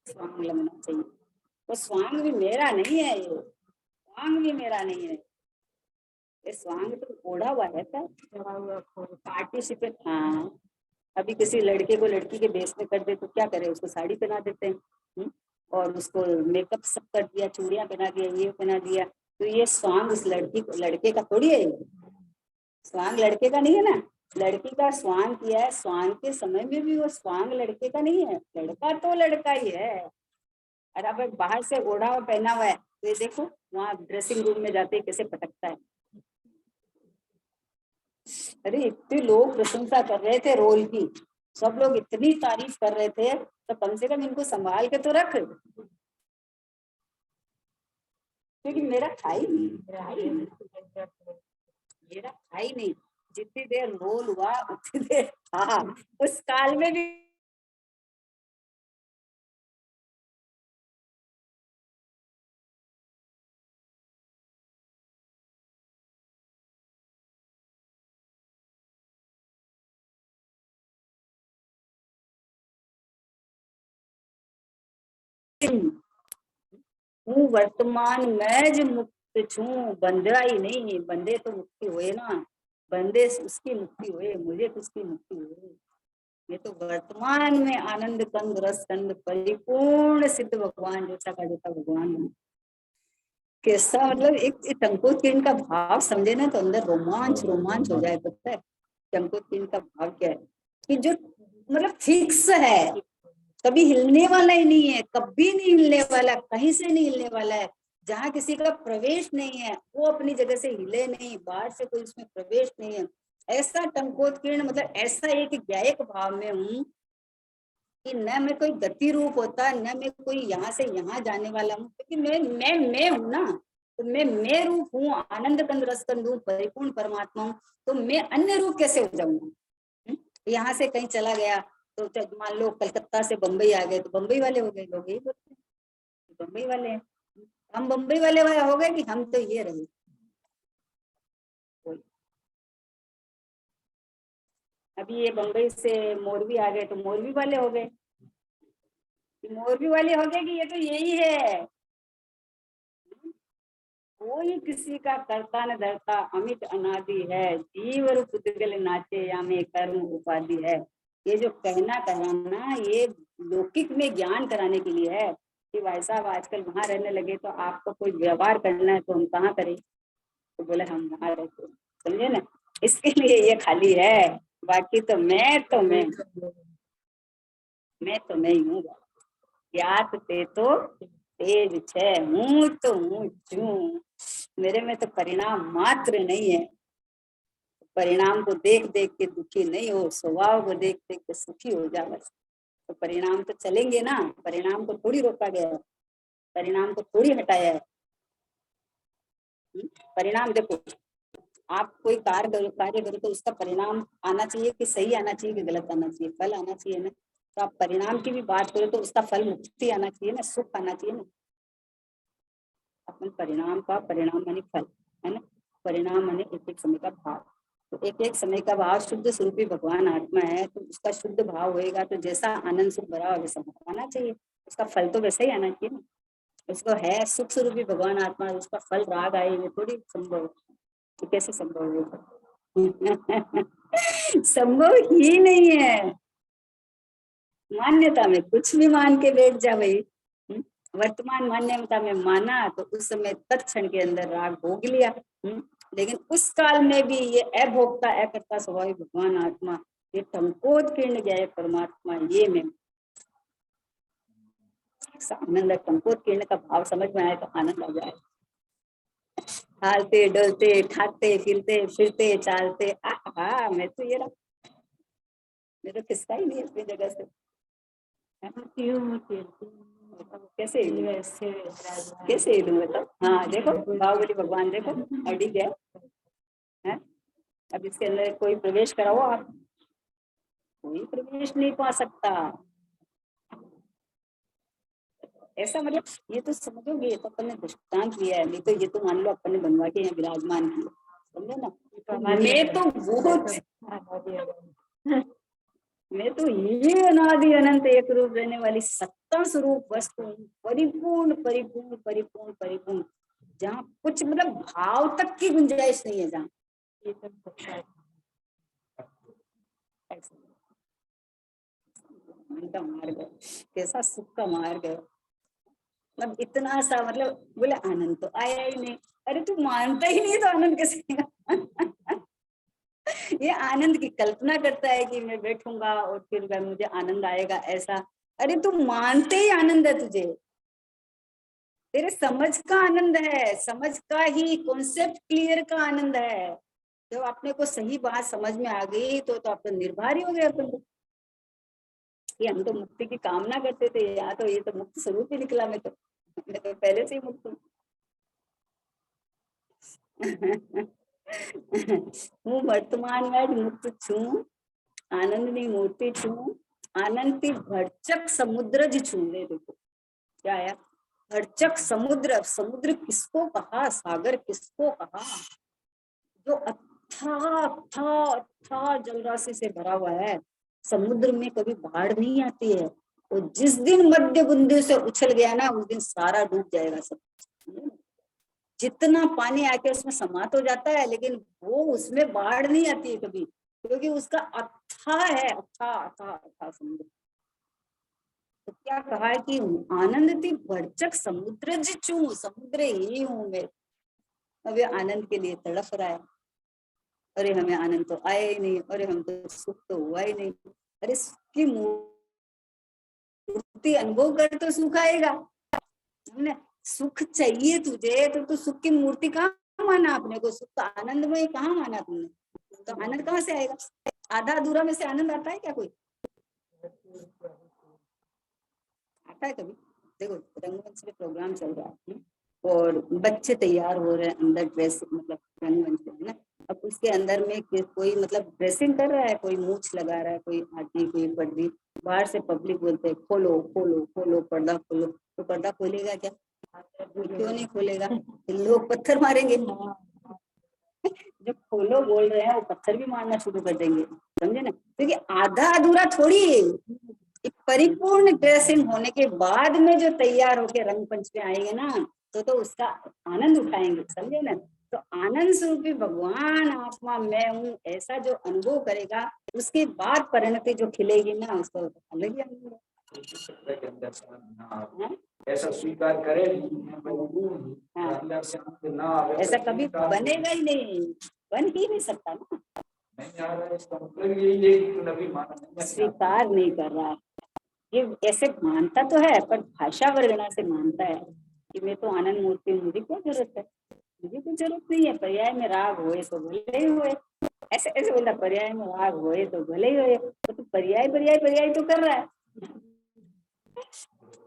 स्वांग लगना चाहिए। तो स्वांग भी मेरा नहीं है, ये स्वांग भी मेरा नहीं है, ये स्वांग तो ओढ़ा हुआ रहता है, पार्टिसिपेट। हाँ, अभी किसी लड़के को लड़की के बेस में कर दे तो क्या करे, उसको साड़ी पहना देते हैं और उसको मेकअप सब कर दिया, चूड़ियां पहना दिया, ये पहना दिया, तो ये स्वांग उस लड़के का थोड़ी है, स्वांग लड़के का नहीं है ना, लड़की का स्वांग किया है, स्वांग के समय में भी वो स्वांग लड़के का नहीं है, लड़का तो लड़का ही है। और अब बाहर से ओढ़ा हुआ पहना हुआ है, तो ये देखो वहां ड्रेसिंग रूम में जाते कैसे पटकता है। अरे इतने लोग प्रशंसा कर रहे थे रोल की, सब लोग इतनी तारीफ कर रहे थे, तो कम से कम इनको संभाल के तो रख, क्योंकि मेरा था ही नहीं, मेरा था ही नहीं। जितनी देर रोल हुआ उतनी देर था, उस काल में भी हूँ वर्तमान में जो मुक्त छू, बंधई नहीं, बंदे तो मुक्ति हुए ना, बंदे उसकी मुक्ति हुए, मुझे किसकी मुक्ति हुई। ये तो वर्तमान में आनंद कंद रस कंद परिपूर्ण सिद्ध भगवान जैसा का जैसा भगवान है, कैसा मतलब एक टंकोत किरण का भाव समझे ना तो अंदर रोमांच रोमांच हो जाए। पता है टंकोत किरण का भाव क्या है कि जो मतलब फिक्स है, कभी हिलने वाला ही नहीं है, कभी नहीं हिलने वाला, कहीं से नहीं हिलने वाला है, जहाँ किसी का प्रवेश नहीं है, वो अपनी जगह से हिले नहीं, बाहर से कोई उसमें प्रवेश नहीं है, ऐसा टंकोत्कीर्ण, मतलब ऐसा एक ज्ञायक भाव में हूँ कि न मैं कोई गति रूप होता, न मैं कोई यहाँ से यहाँ जाने वाला हूँ, क्योंकि मैं हूँ ना, तो मैं रूप हूँ, आनंद कंद रस कंद हूँ, परिपूर्ण परमात्मा हूँ, तो मैं अन्य रूप कैसे हो जाऊंगा? यहाँ से कहीं चला गया तो मान लो कलकत्ता से बंबई आ गए, तो बंबई वाले हो गए, लोग यही बोलते हैं बंबई वाले हैं। हम बंबई वाले हो गए कि हम तो ये रहे। अभी ये बंबई से मोरबी आ गए तो मोरबी वाले हो गए, मोरबी वाले हो गए कि ये तो यही है। कोई किसी का करता न धरता, अमित अनादि है, जीव और पुद्गल नाचे या में कर्म उपाधि है। ये जो कहना कराना ये लौकिक में ज्ञान कराने के लिए है कि भाई साहब आजकल वहां रहने लगे तो आपको कोई व्यवहार करना है तो हम कहाँ करें, तो बोले हम वहां रहते, समझे ना, इसके लिए ये खाली है। बाकी तो मैं ही हूँ, ज्ञात ते तो तेज छे, हूँ तो हूँ छू, मेरे में तो परिणाम मात्र नहीं है। परिणाम को देख देख के दुखी नहीं हो, स्वभाव को देख देख के सुखी हो जा बस। तो परिणाम तो चलेंगे ना, परिणाम को थोड़ी रोका गया है, परिणाम को थोड़ी हटाया है। परिणाम देखो, आप कोई कार्य करो तो उसका परिणाम आना चाहिए कि सही आना चाहिए कि गलत आना चाहिए, फल आना चाहिए ना। तो आप परिणाम की भी बात करो तो उसका फल मुक्ति आना चाहिए ना, सुख आना चाहिए ना। अपन परिणाम का, परिणाम माने फल है ना, परिणाम माने एक एक समय का भाव। तो एक एक समय का भाव शुद्ध स्वरूपी भगवान आत्मा है, तो उसका शुद्ध भाव होएगा तो जैसा आनंद सुख भरा वैसा आना चाहिए, उसका फल तो वैसे ही आना चाहिए ना। उसको है सुख स्वरूपी भगवान आत्मा, उसका फल राग आए ये थोड़ी संभव, तो कैसे संभव होगा? संभव ही नहीं है। मान्यता में कुछ भी मान के बैठ जा भाई, वर्तमान मान्यता में माना तो उस समय तत्क्षण के अंदर राग भोग लिया। लेकिन उस काल में भी ये अभोक्ता अकर्ता स्वभाव भगवान आत्मा, ये टंकोत्कीर्ण गया परमात्मा, ये में आनंद, टंकोत्कीर्ण का भाव समझ में आए तो आनंद आ जाए। हालते डलते खाते पीते फिरते चालते, आहा मैं तो ये रहा, मेरा किस्सा ही नहीं है अपनी जगह से। कैसे हिलूं मतलब? हाँ देखो बाहुबली भगवान देखो अड़ी गए है। अब इसके अंदर कोई प्रवेश कराओ आप, कोई प्रवेश नहीं पा सकता। ऐसा मतलब ये तो समझोगे, ये तो अपन ने दृष्टांत लिया है, नहीं तो ये तो मान लो अपन ने बनवा के यहाँ विराजमान किया, समझे ना। मैं तो ये अनादि अनंत एक रूप रहने वाली सत्ता स्वरूप वस्तु, परिपूर्ण परिपूर्ण परिपूर्ण परिपूर्ण, जहाँ कुछ मतलब भाव तक की गुंजाइश नहीं है, जहाँ ये का मार्ग है, कैसा सुख का मार्ग है। मतलब इतना सा, मतलब बोले आनंद तो आया ही नहीं। अरे तू मानता ही नहीं तो आनंद कैसे? ये आनंद की कल्पना करता है कि मैं बैठूंगा और फिर मुझे आनंद आएगा ऐसा। अरे तू मानते ही आनंद है तुझे, तेरे समझ का आनंद है, समझ का ही कॉन्सेप्ट क्लियर का आनंद है। जब अपने को सही बात समझ में आ गई तो अपन निर्भर ही हो गए। अपन ये हम तो मुक्ति की कामना करते थे, यहाँ तो ये तो मुक्त स्वरूप ही निकला। मैं तो पहले से ही मुक्त हूँ। હું વર્તમાનમાં જ મુક્ત છું, આનંદની મૂર્તિ છું, આનંદથી ભરચક સમુદ્ર જ છું। देखो क्या आया, भरचक समुद्र। समुद्र किसको कहा, सागर किसको कहा? जो अथाह अथाह अथाह जलराशि से भरा हुआ है। समुद्र में कभी बाढ़ नहीं आती है, और जिस दिन मध्य बिंदु से उछल गया ना, उस दिन सारा डूब जाएगा सब। जितना पानी आके उसमें समात हो जाता है, लेकिन वो उसमें बाढ़ नहीं आती है कभी, क्योंकि उसका अथाह है, अथाह अथाह अथाह समुद्र। तो क्या कहा है कि आनंद थी भरचक समुद्र चू, समुद्र ही हूं मैं। अब ये आनंद के लिए तड़प रहा है, अरे हमें आनंद तो आया ही नहीं, अरे हम तो सुख तो हुआ ही नहीं। अरे सुख की मूर्ति अनुभव कर तो सुख आएगा, सुख चाहिए तुझे तो सुख की मूर्ति कहाँ माना अपने को, सुख तो आनंद में कहाँ माना तुमने, तो आनंद कहाँ से आएगा? आधा अधूरा में से आनंद आता है क्या कोई? आता है कभी? देखो रंगमंच में प्रोग्राम चल रहा है और बच्चे तैयार हो रहे हैं अंदर ड्रेस, मतलब रंगमंच है ना, अब उसके अंदर में कोई मतलब ड्रेसिंग कर रहा है, कोई मूछ लगा रहा है, कोई आदमी, कोई पर्दी, बाहर से पब्लिक बोलते हैं खोलो खोलो खोलो पर्दा खोलो, तो पर्दा खोलेगा क्या? क्यों नहीं खोलेगा? लोग पत्थर मारेंगे। जब खोलो बोल रहे हैं वो पत्थर भी मारना शुरू कर देंगे, समझे ना? क्योंकि आधा अधूरा थोड़ी है, परिपूर्ण ड्रेसिंग होने के बाद में जो तैयार होके रंगमंच पे आएंगे ना, तो उसका आनंद उठाएंगे, समझे ना? तो आनंद स्वरूपी भगवान आत्मा मैं हूँ ऐसा जो अनुभव करेगा, उसके बाद परिणति जो खिलेगी ना, उसको अलग ही अनुभव है। ऐसा स्वीकार करे हाँ, अंदर से ना आवे, ऐसा कभी बनेगा ही नहीं, बन ही नहीं सकता ना, नहीं आ रहा है, इसका मतलब यही है कि नबी माना नहीं स्वीकार नहीं कर रहा है। ये ऐसे मानता तो है पर भाषा वर्णना से मानता है कि मैं तो आनंद मूर्ति हूँ, मुझे क्या जरूरत है, मुझे कोई जरूरत नहीं है, पर्याय में राग होए तो भले ही होए, ऐसे ऐसे बोलता, पर्याय में राग होए तो भले ही होए, तो तू पर्याय पर्याय पर्याय तो कर रहा है,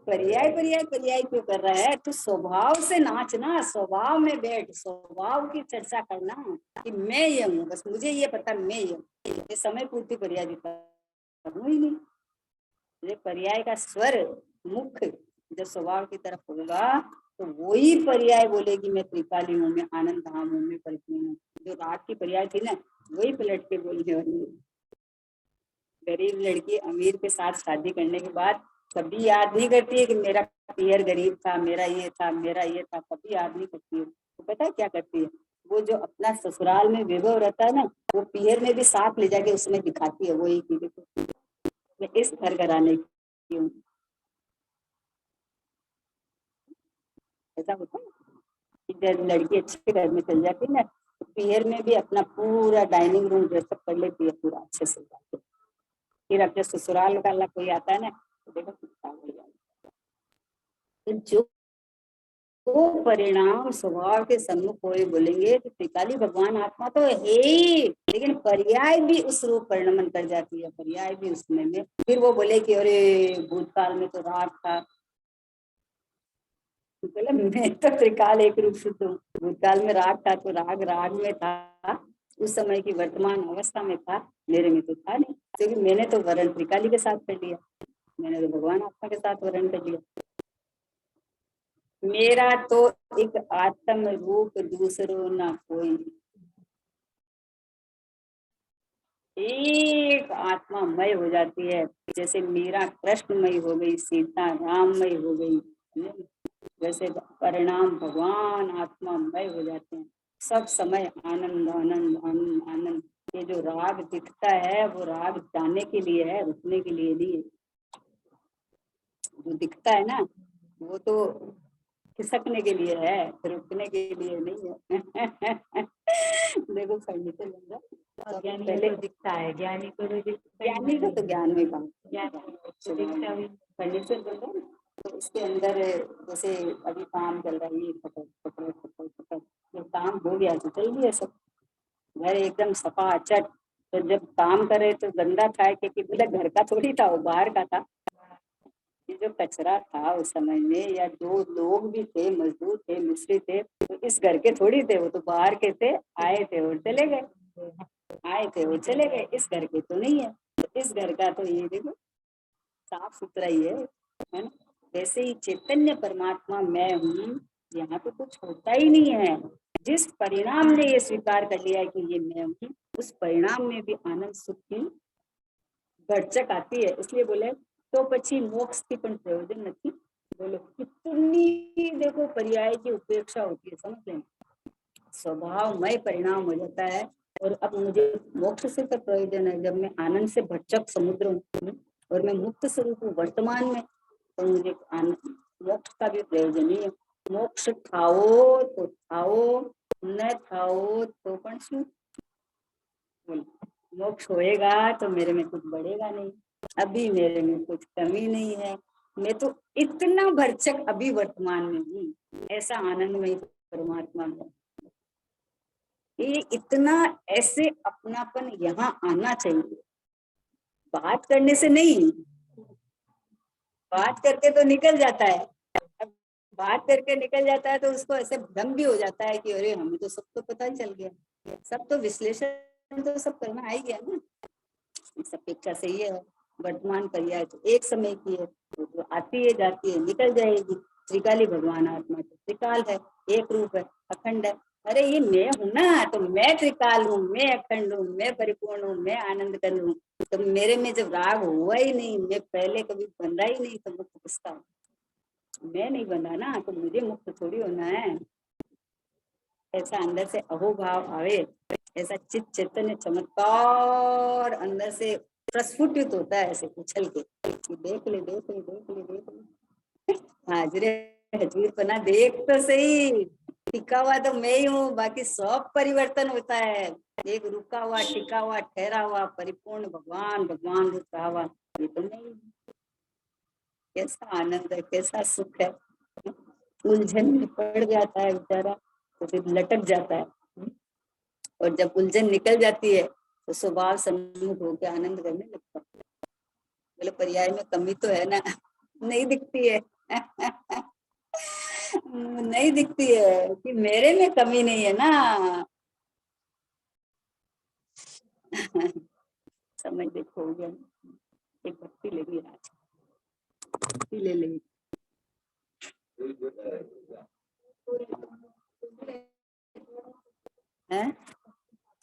पर्याय पर्याय पर्याय क्यों कर रहा है? तू स्वभाव से नाचना, स्वभाव में बैठ, स्वभाव की चर्चा करना कि मैं ये हूँ, बस मुझे ये पता मैं ये हूँ, ये समय पूर्ति पर्याय करूँ ही नहीं। ये पर्याय का स्वर मुख्य जब स्वभाव की तरफ होगा तो वही पर्याय बोलेगी मैं त्रिकाली हूँ, मैं आनंद धाम हूँ, मैं परिपूर्ण हूँ। जो राग की पर्याय थी ना वही पलट के बोलने वाली। गरीब लड़की अमीर के साथ शादी करने के बाद कभी याद नहीं करती है कि मेरा पियर गरीब था, मेरा ये था, मेरा ये था, कभी याद नहीं करती है। तो पता है क्या करती है? वो जो अपना ससुराल में वैभव रहता है ना, वो पियर में भी साथ ले जाके उसमें दिखाती है, वही की देखो मैं इस घर घराने की हूँ। ऐसा होता है कि जब लड़की अच्छे घर में चल जाती है ना, तो पियर में भी अपना पूरा डाइनिंग रूम ड्रेसअप कर लेती है पूरा अच्छे से, फिर अपने ससुराल वाला कोई आता है ना तो देखो कितना हो जाता है। तो जो परिणाम स्वभाव के सम्मुख हुए बोलेंगे तो त्रिकाली भगवान आत्मा तो है ही, लेकिन पर्याय भी उस रूप परिणमन कर जाती है, पर्याय भी उसमें में फिर वो बोले कि अरे भूतकाल में तो राग था, तो बोला मैं तो त्रिकाल एक रूप शुद्ध हूँ, भूतकाल में राग था तो राग राग में था, उस समय की वर्तमान अवस्था में था, मेरे में तो था नहीं, क्योंकि मैंने तो वरण त्रिकाली के साथ कर लिया, मैंने तो भगवान आत्मा के साथ वरण कर लिया। मेरा तो एक आत्म रूप दूसरो ना कोई, एक आत्मामय हो जाती है, जैसे मीरा कृष्णमय हो गई, सीता राममय हो गई, वैसे परिणाम भगवान आत्मामय हो जाते हैं। सब समय आनंद आनंद आनंद आनंद। ये जो राग दिखता है वो राग जाने के लिए है, रुकने के लिए नहीं है। जो दिखता है ना वो तो खिसकने के लिए है, रुकने के लिए नहीं है। देखो फर्नीचर बन रहा ज्ञानी पहले को दिखता है, ज्ञानी को तो ज्ञानी का तो ज्ञान में काम, दिखता भी फर्नीचर बन रहा है तो उसके अंदर जैसे अभी काम चल रहा है, ये खटर खटर खटर खटर, जब काम हो गया तो चल गया सब, घर एकदम सफा चट। तो जब काम करे तो गंदा था क्योंकि बोला घर का थोड़ी था, वो बाहर का था। ये जो कचरा था उस समय में, या जो लोग भी थे, मजदूर थे, मिस्त्री थे, तो इस घर के थोड़ी थे, वो तो बाहर के थे, आए थे और चले गए, आए थे वो चले गए, इस घर के तो नहीं है। तो इस घर का तो ये देखो साफ सुथरा ही है ना? वैसे ही चैतन्य परमात्मा मैं हूँ, यहाँ पे कुछ होता ही नहीं है। जिस परिणाम ने ये स्वीकार कर लिया है कि ये मैं हूँ, उस परिणाम में भी आनंद सुख की भरचक आती है। इसलिए बोले तो पछी मोक्ष की पण प्रयोजन नहीं। बोलो कितनी देखो पर्याय की उपेक्षा होती है, समझ लेना स्वभावमय परिणाम हो जाता है। और अब मुझे मोक्ष से तो प्रयोजन है, जब मैं आनंद से भरचक समुद्र हूँ और मैं मुक्त स्वरूप हूँ वर्तमान में, तो मुझे मोक्ष का भी प्रयोजन ही है। मोक्ष थाओ तो थाओ, न थाओ तो पण शू, मोक्ष होएगा तो मेरे में कुछ बढ़ेगा नहीं, अभी मेरे में कुछ कमी नहीं है, मैं तो इतना भरचक अभी वर्तमान में हूँ, ऐसा आनंदमय परमात्मा में। ये इतना ऐसे अपनापन यहाँ आना चाहिए, बात करने से नहीं, बात करके तो निकल जाता है। अब बात करके निकल जाता है तो उसको ऐसे भ्रम भी हो जाता है कि अरे हमें तो सब तो पता ही चल गया, सब तो विश्लेषण तो सब करना आ ही गया ना। इस अपेक्षा से ये है, वर्तमान पर्याय तो एक समय की है, तो आती है जाती है निकल जाएगी। त्रिकाली भगवान आत्मा तो त्रिकाल है, एक रूप है, अखंड है। अरे ये मैं हूं ना, तो मैं त्रिकाल हूँ, मैं अखंड हूँ, मैं परिपूर्ण हूँ, मैं आनंद कर हूँ। तो मेरे में जब राग हुआ ही नहीं, मैं पहले कभी बंधा ही नहीं, तो मुक्त किसका हूँ? मैं नहीं बंधा ना, तो मुझे मुक्त थोड़ी होना है। ऐसा अंदर से अहोभाव आवे, ऐसा चित चैतन्य चमत्कार अंदर से प्रस्फुटित होता है, ऐसे उछल के देख ले देख ले देख ले देख ले, हाजरे हजूर पना देख तो सही। टिका हुआ तो मैं ही हूँ, बाकी सब परिवर्तन होता है। एक रुका हुआ, टिका हुआ, ठहरा हुआ, परिपूर्ण भगवान, भगवान रूप रहा हुआ, ये तो मैं ही हूँ। कैसा आनंद है, कैसा सुख है। उलझन में पड़ जाता है बेचारा तो फिर लटक जाता है, और जब उलझन निकल जाती है तो स्वभाव सम्मुख होकर आनंद करने लगता है। बोले पर्याय में कमी तो है ना? नहीं दिखती है। नहीं दिखती है कि मेरे में कमी नहीं है ना। समय देखो हो गया, एक भक्ति लेगी आज, भक्ति ले लेगी। है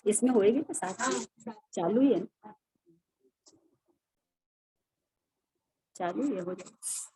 इसमें होएगी तो साथ चालू ही है, चालू ही है, हो जाए।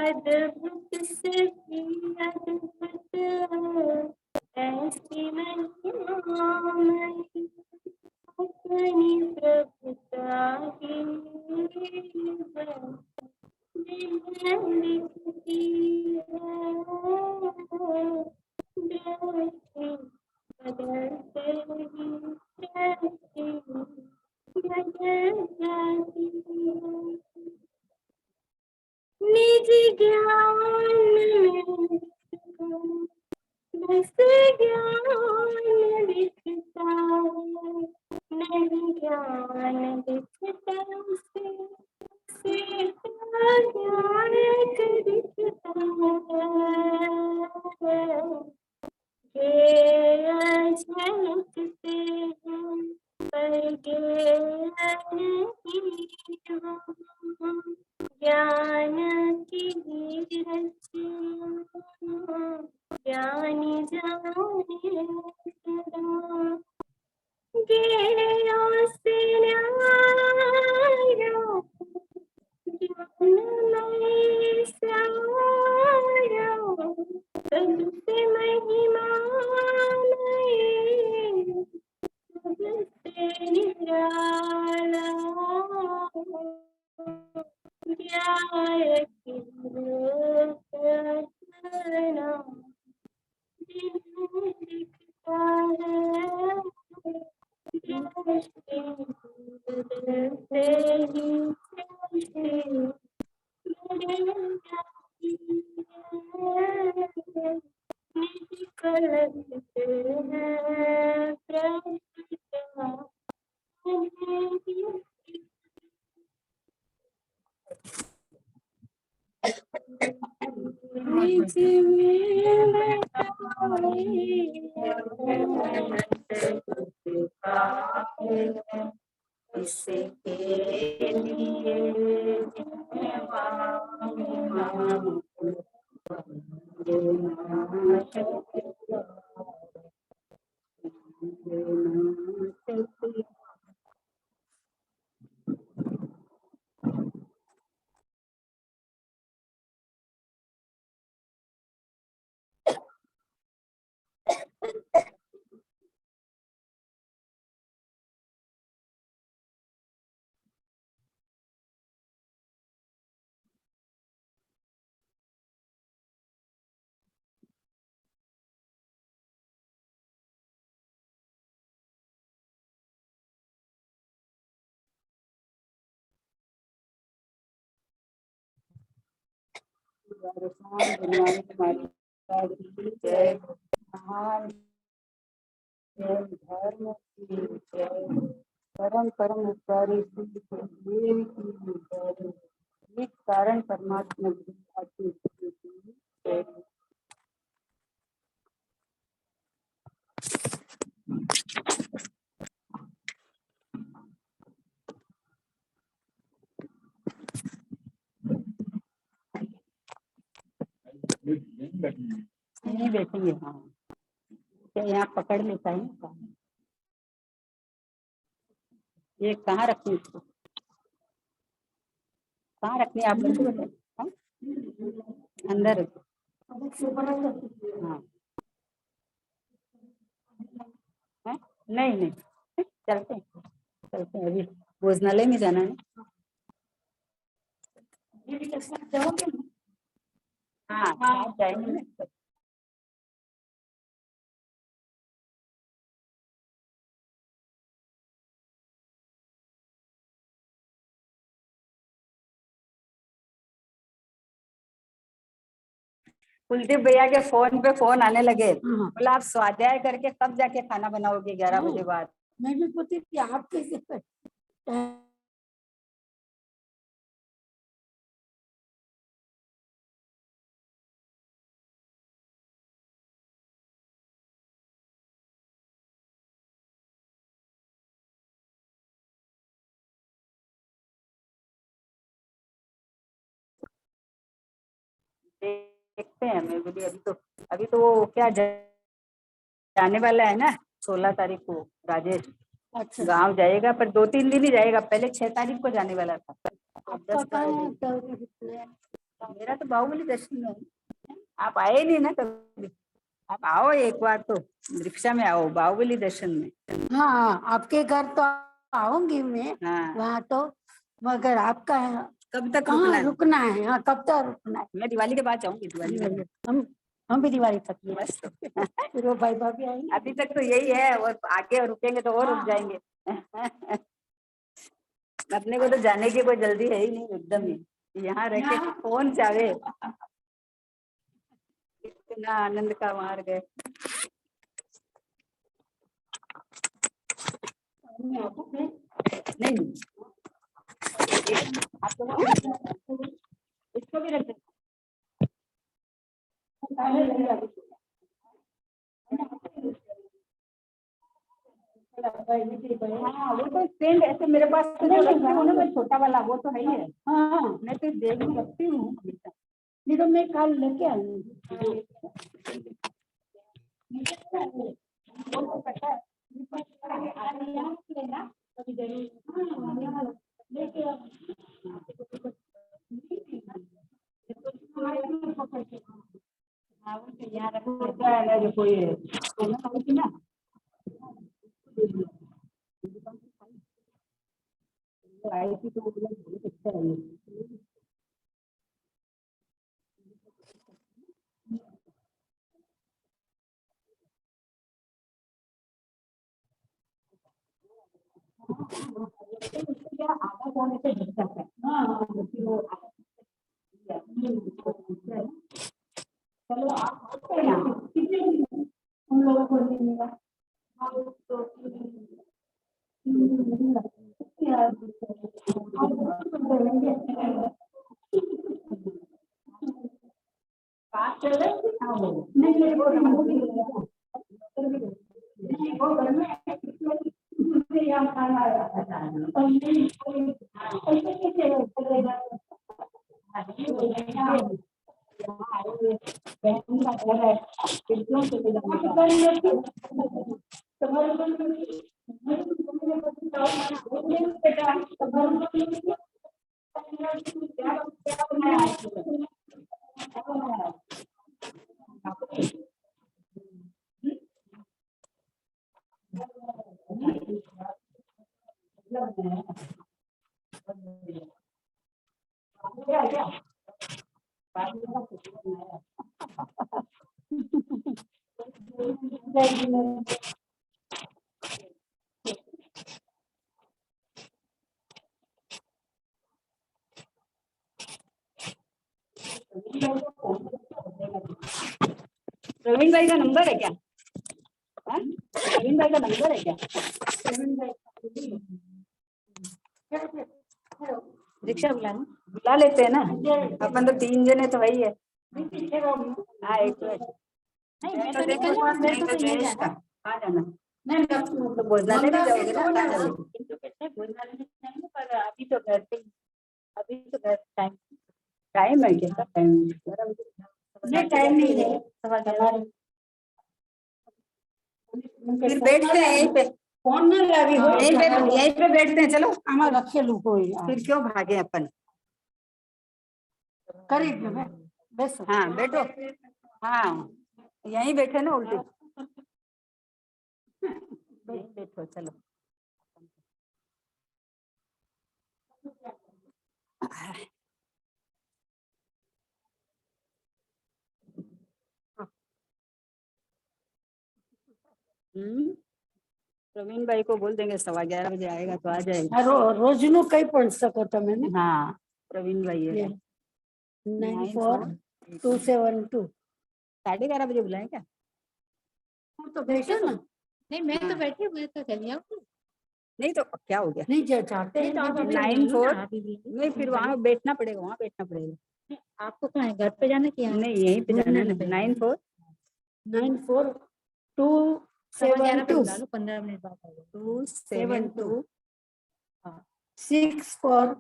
अद्भुत सखी अद्भुत ऐसी महिमामयी अपनी प्रभुता की लिखती है बदलते ही रहती बदल जाती निज ज्ञान में बस ज्ञान दिखता है नहीं ज्ञान दिखता से ज्ञान दिखता है झलकते हैं पर ज्ञान की ज्ञानी जाने गेया से न्याया ज्ञानमय सारा सबसे महिमामय सबसे निराला ज्ञान की रचना दिखता है दृष्टि बदलते ही सृष्टि बदल जाती है निज कलकते हैं प्रभुता निज में इसके लिए जय महान जय धर्म की जय परम परम उपकारी देव की जय इस कारण परमात्मा की जय नहीं बैठेंगे। हाँ क्या यहाँ पकड़ लेता है ना ये कहाँ रखनी इसको कहाँ रखनी आप लोग बताइए। हाँ? अंदर हाँ है? नहीं नहीं चलते हैं अभी भोजनालय में जाना है। हाँ हाँ जाएंगे ना। कुलदीप भैया के फोन पे फोन आने लगे। बोला आप स्वाध्याय करके कब जाके खाना बनाओगे 11 बजे बाद। मैं भी पूछती थी आप कैसे देखते हैं। मैं बोली अभी तो वो क्या जाने वाला है ना 16 तारीख को राजेश। अच्छा गांव जाएगा पर 2-3 दिन ही जाएगा। पहले 6 तारीख को जाने वाला था। 10 तारीख मेरा तो बाहुबली दर्शन में है। आप आए नहीं ना कभी, आप आओ एक बार तो, रिक्शा में आओ बाहुबली दर्शन में। हाँ आपके घर तो आऊंगी मैं हाँ वहाँ तो, मगर आपका कब तक रुकना कहाँ है? रुकना है? हाँ कब तक रुकना है? मैं दिवाली के बाद जाऊंगी, दिवाली के बाद। हम भी दिवाली तक ही बस तो फिर वो भाई भाभी आएंगे। अभी तक तो यही है, और आगे रुकेंगे तो और रुक हाँ। जाएंगे। अपने को तो जाने की कोई जल्दी है ही नहीं, एकदम ही यहाँ रह के कौन जावे। इतना आनंद का मार गए। नहीं इसको भी रख दे। हाँ वो तो स्टैंड ऐसे मेरे पास तो जो रखती हूँ ना मैं, छोटा वाला वो तो है ही है। हाँ मैं तो देख भी रखती हूँ हमेशा। नहीं तो मैं कल लेके आऊंगी। यहाँ रखा है ना जो कोई है ना, आई थी तो बहुत अच्छा है। आधा पौने से ढक जाता है। हाँ चलो आप कितने हम लोगों को मिलेगा? नहीं वो घर में यहाँ खाना प्रवीण भाई का नंबर है क्या? प्रवीण भाई का नंबर है क्या? रिक्शा बुला लेते हैं ना अपन, तो 3 जने तो वही है। हाँ एक मिनट, मैं तो देखो आ जाना। नहीं तो भोजनालय भी जाओगे ना? कहाँ जाओगे? भोजनालय में जाएंगे, पर अभी तो घर पे, अभी तो घर टाइम टाइम है क्या? टाइम नहीं, टाइम नहीं है। फिर बैठते हैं यहीं पे, फोन में लगी हो यहीं पे बैठते हैं। चलो हमारा खेलू कोई फिर क्यों भागे अपन। करीब में बस। हाँ बैठो, हाँ यहीं बैठे ना उल्टे। बैठो चलो। प्रवीण भाई को बोल देंगे 11:15 बजे आएगा तो आ जाएगा। रोज नु कई पण सको तमे ने। हाँ प्रवीण भाई है। 9427 11:30 बजे बुलाए क्या? तो बैठो ना। नहीं मैं तो बैठी हुई तो चली आऊँ। नहीं तो क्या हो गया? नहीं चाहते हैं 94 नहीं, फिर वहाँ बैठना पड़ेगा, वहाँ बैठना पड़ेगा। आपको कहाँ है, घर पे जाना क्या? नहीं यहीं पे जाना है ना। 94 9427 15 मिनट बाद 272 64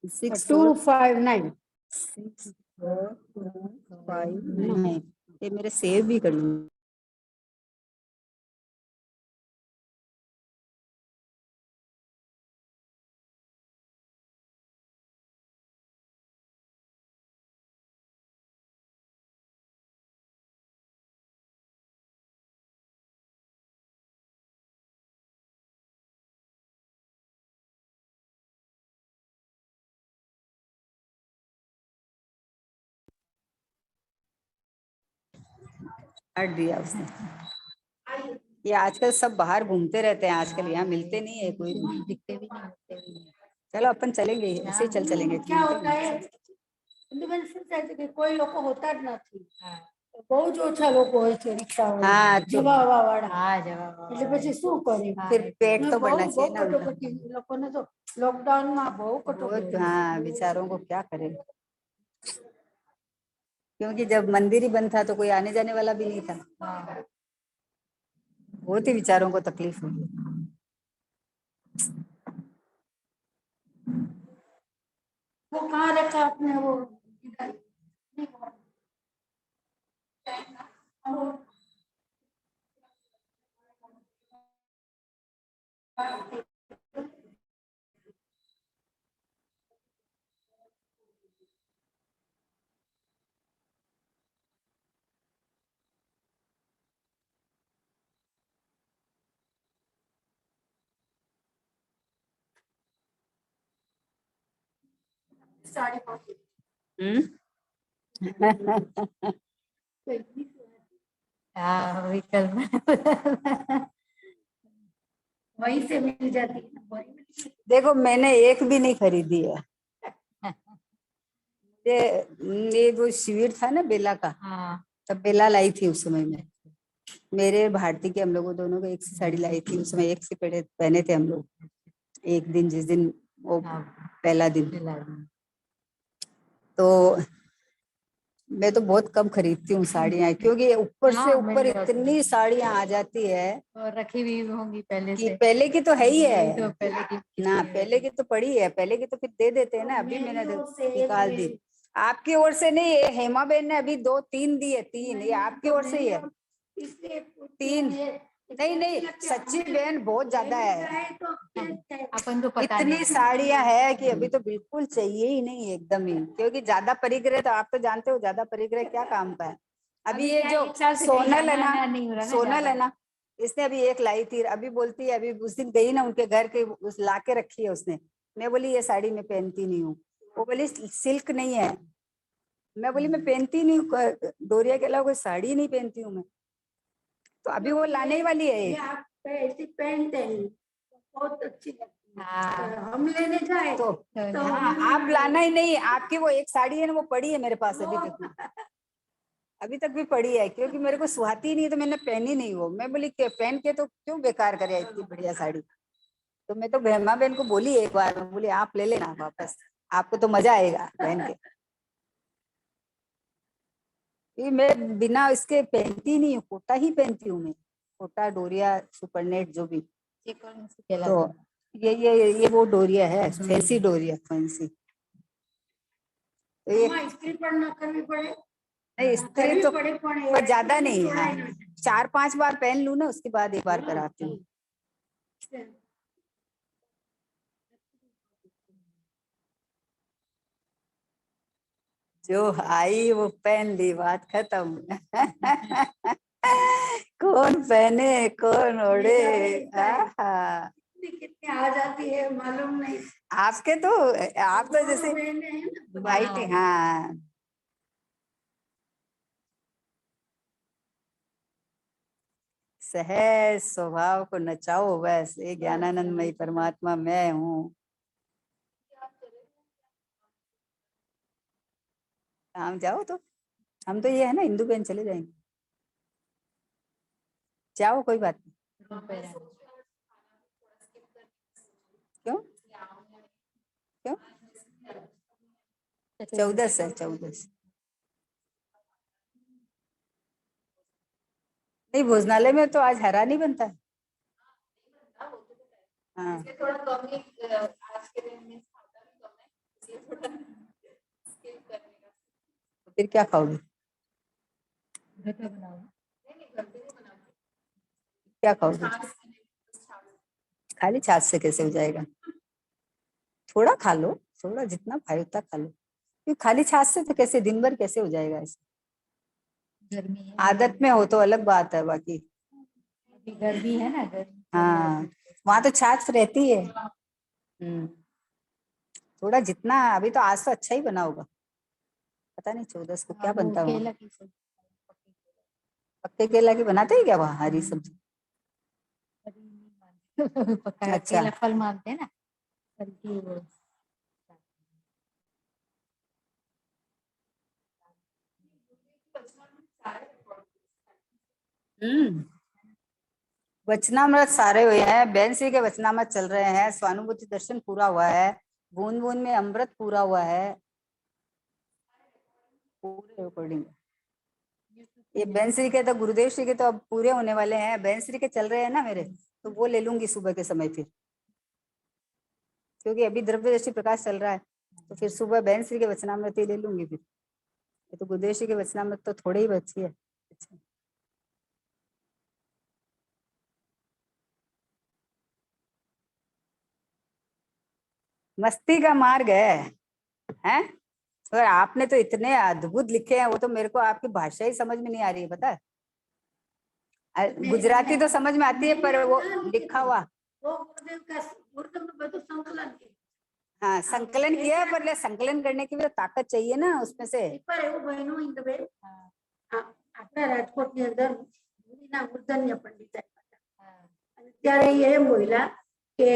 64 259। 6429। ये मेरे सेव भी कर लूँ। काट दिया उसने। ये आजकल सब बाहर घूमते रहते हैं, आजकल यहाँ मिलते नहीं है कोई भी। दिखते भी नहीं होते भी चलो अपन चलेंगे, ऐसे ही चल चलेंगे। क्या होता है કોઈ લોકો હોતા જ નથી, બહુ જ ઓછા લોકો હોય છે રિક્ષા हाँ तो જવા આવવા વાળા, हाँ जवाब એટલે પછી શું કરે? फिर पेट तो બહુ बढ़ना બહુ चाहिए ना उनका। કટોકટી લોકોને તો લોકડાઉન માં બહુ बहुत કટોકટી। हाँ, बेचारों को क्या करें, क्योंकि जब मंदिर ही बंद था तो कोई आने जाने वाला भी नहीं था। बहुत ही बेचारों को तकलीफ हुई। वो कहाँ रखा आपने वो? साड़ी हाँ विकल्प वहीं से मिल जाती है ना, वहीं मिल देखो मैंने एक भी नहीं खरीदी है। ये वो शिविर था ना बेला का, हाँ तब बेला लाई थी उस समय में। मेरे भारती के हम लोगों दोनों को एक सी साड़ी लाई थी उस समय, एक से पहने थे हम लोग एक दिन, जिस दिन वो पहला दिन। तो मैं तो बहुत कम खरीदती हूँ साड़ियाँ, क्योंकि ऊपर से हाँ, ऊपर मिल जाती है। इतनी साड़ियाँ आ जाती है और रखी भी होंगी पहले कि से। पहले की तो है ही वही तो है पहले की ना, पहले की तो पड़ी है, पहले की तो फिर दे देते हैं ना। अभी मैंने निकाल दी। आपकी ओर से नहीं, ये हेमा बेन ने अभी 2-3 दी है, 3 ये आपकी ओर से ही है। 3 नहीं नहीं, सच्ची बहन बहुत ज्यादा है। अपन को पता इतनी नहीं। साड़ियां है कि अभी तो बिल्कुल चाहिए ही नहीं एकदम ही, क्योंकि ज्यादा परिग्रह तो आप तो जानते हो, ज्यादा परिग्रह क्या काम का है। अभी ये जो सोनल है ना, सोनल है ना, इसने अभी एक लाई थी, अभी बोलती है, अभी उस दिन गई ना उनके घर के, उस ला के रखी है उसने। मैं बोली ये साड़ी मैं पहनती नहीं हूँ, वो बोली सिल्क नहीं है। मैं बोली मैं पहनती नहीं हूँ, डोरिया के अलावा कोई साड़ी नहीं पहनती हूँ मैं। तो अभी वो लाने ही वाली है ये आप ऐसी पहनते हैं, बहुत अच्छी लगती है। हाँ हम लेने जाए तो तो हाँ, आप लाना ही नहीं, आपकी वो एक साड़ी है ना, वो पड़ी है मेरे पास अभी तक भी, अभी तक भी पड़ी है, क्योंकि मेरे को सुहाती ही नहीं तो मैंने पहनी नहीं वो। मैं बोली पहन के तो क्यों बेकार करे इतनी बढ़िया साड़ी। तो मैं तो हेमा बहन को बोली एक बार, मैं बोली आप ले लेना वापस, आपको तो मजा आएगा पहन के। ये मैं बिना इसके पहनती नहीं हूँ, कोटा ही पहनती हूँ मैं, कोटा डोरिया सुपरनेट जो भी। ये कौन सी कहलाती तो है? ये वो डोरिया है, फैंसी डोरिया, फैंसी। तो ये अम्मा इस्त्री पर ना करनी पड़े, नहीं, इस्त्री करनी तो पड़े पर ज्यादा नहीं है, 4-5 बार पहन लूं ना, उसके बाद एक बार कराती हूँ। जो आई वो पहन ली, बात खत्म। कौन पहने कौन ओढ़े, आहा। कितनी आ जाती है मालूम नहीं। आपके तो, आप तो जैसे बहनें हैं ना, वाइट, हाँ। सहज स्वभाव को नचाओ बस, ये ज्ञानानंदमयी परमात्मा मैं हूँ। काम जाओ तो, हम तो ये है ना, हिंदू बहन चले जाएंगे, जाओ कोई बात नहीं। क्यों क्यों? 14 से 14 से नहीं, भोजनालय में तो आज हरा नहीं बनता है। हाँ फिर क्या खाओगे, क्या खाओगे? खाली छाछ से कैसे हो जाएगा? थोड़ा खा लो, थोड़ा जितना खाए उतना खा लो, क्यों खाली छाछ से तो कैसे दिन भर कैसे हो जाएगा ऐसे? गर्मी है, आदत में हो तो अलग बात है, बाकी अभी गर्मी है ना, गर्मी हाँ वहां तो छाछ रहती है। थोड़ा जितना, अभी तो आज तो अच्छा ही बना होगा, पता नहीं 14 को क्या बनता होगा। केला की सब्जी। पक्के केला की बनाते हैं क्या वहाँ हरी सब्जी? पका अच्छा। केला फल मानते हैं ना, फल की वो। वचनामृत सारे हुए हैं, बहन श्री के वचनामृत चल रहे हैं, स्वानुभूति दर्शन पूरा हुआ है, बूंद बूंद में अमृत पूरा हुआ है, पूरे रिकॉर्डिंग। ये बहन श्री के तो गुरुदेव श्री के तो अब पूरे होने वाले हैं, बहन श्री के चल रहे हैं ना मेरे, तो वो ले लूंगी सुबह के समय फिर, क्योंकि अभी द्रव्यदर्शी प्रकाश चल रहा है, तो फिर सुबह बहन श्री के वचनामृत ही ले लूंगी फिर। ये तो गुरुदेव श्री के वचनामृत तो थोड़े ही बची है। अच्छा। मस्ती का मार्ग है, हैं? और आपने तो इतने अद्भुत लिखे हैं, वो तो मेरे को आपकी भाषा ही समझ में नहीं आ रही है, पता है। गुजराती तो समझ में आती है, पर वो लिखा हुआ, वो गुरुदेव का गुरुदेव ने બધું સંકલન કર્યું. हाँ संकलन किया है, पर संकलन करने की भी तो ताकत चाहिए ना उसमें से। પણ એવું બન્યું ઇન્દુબેન, આપણા રાજકોટની અંદર મુનિના મૂર્ધન્ય પંડિત આવ્યા હતા. અને ત્યારે એ એમ બોલ્યા કે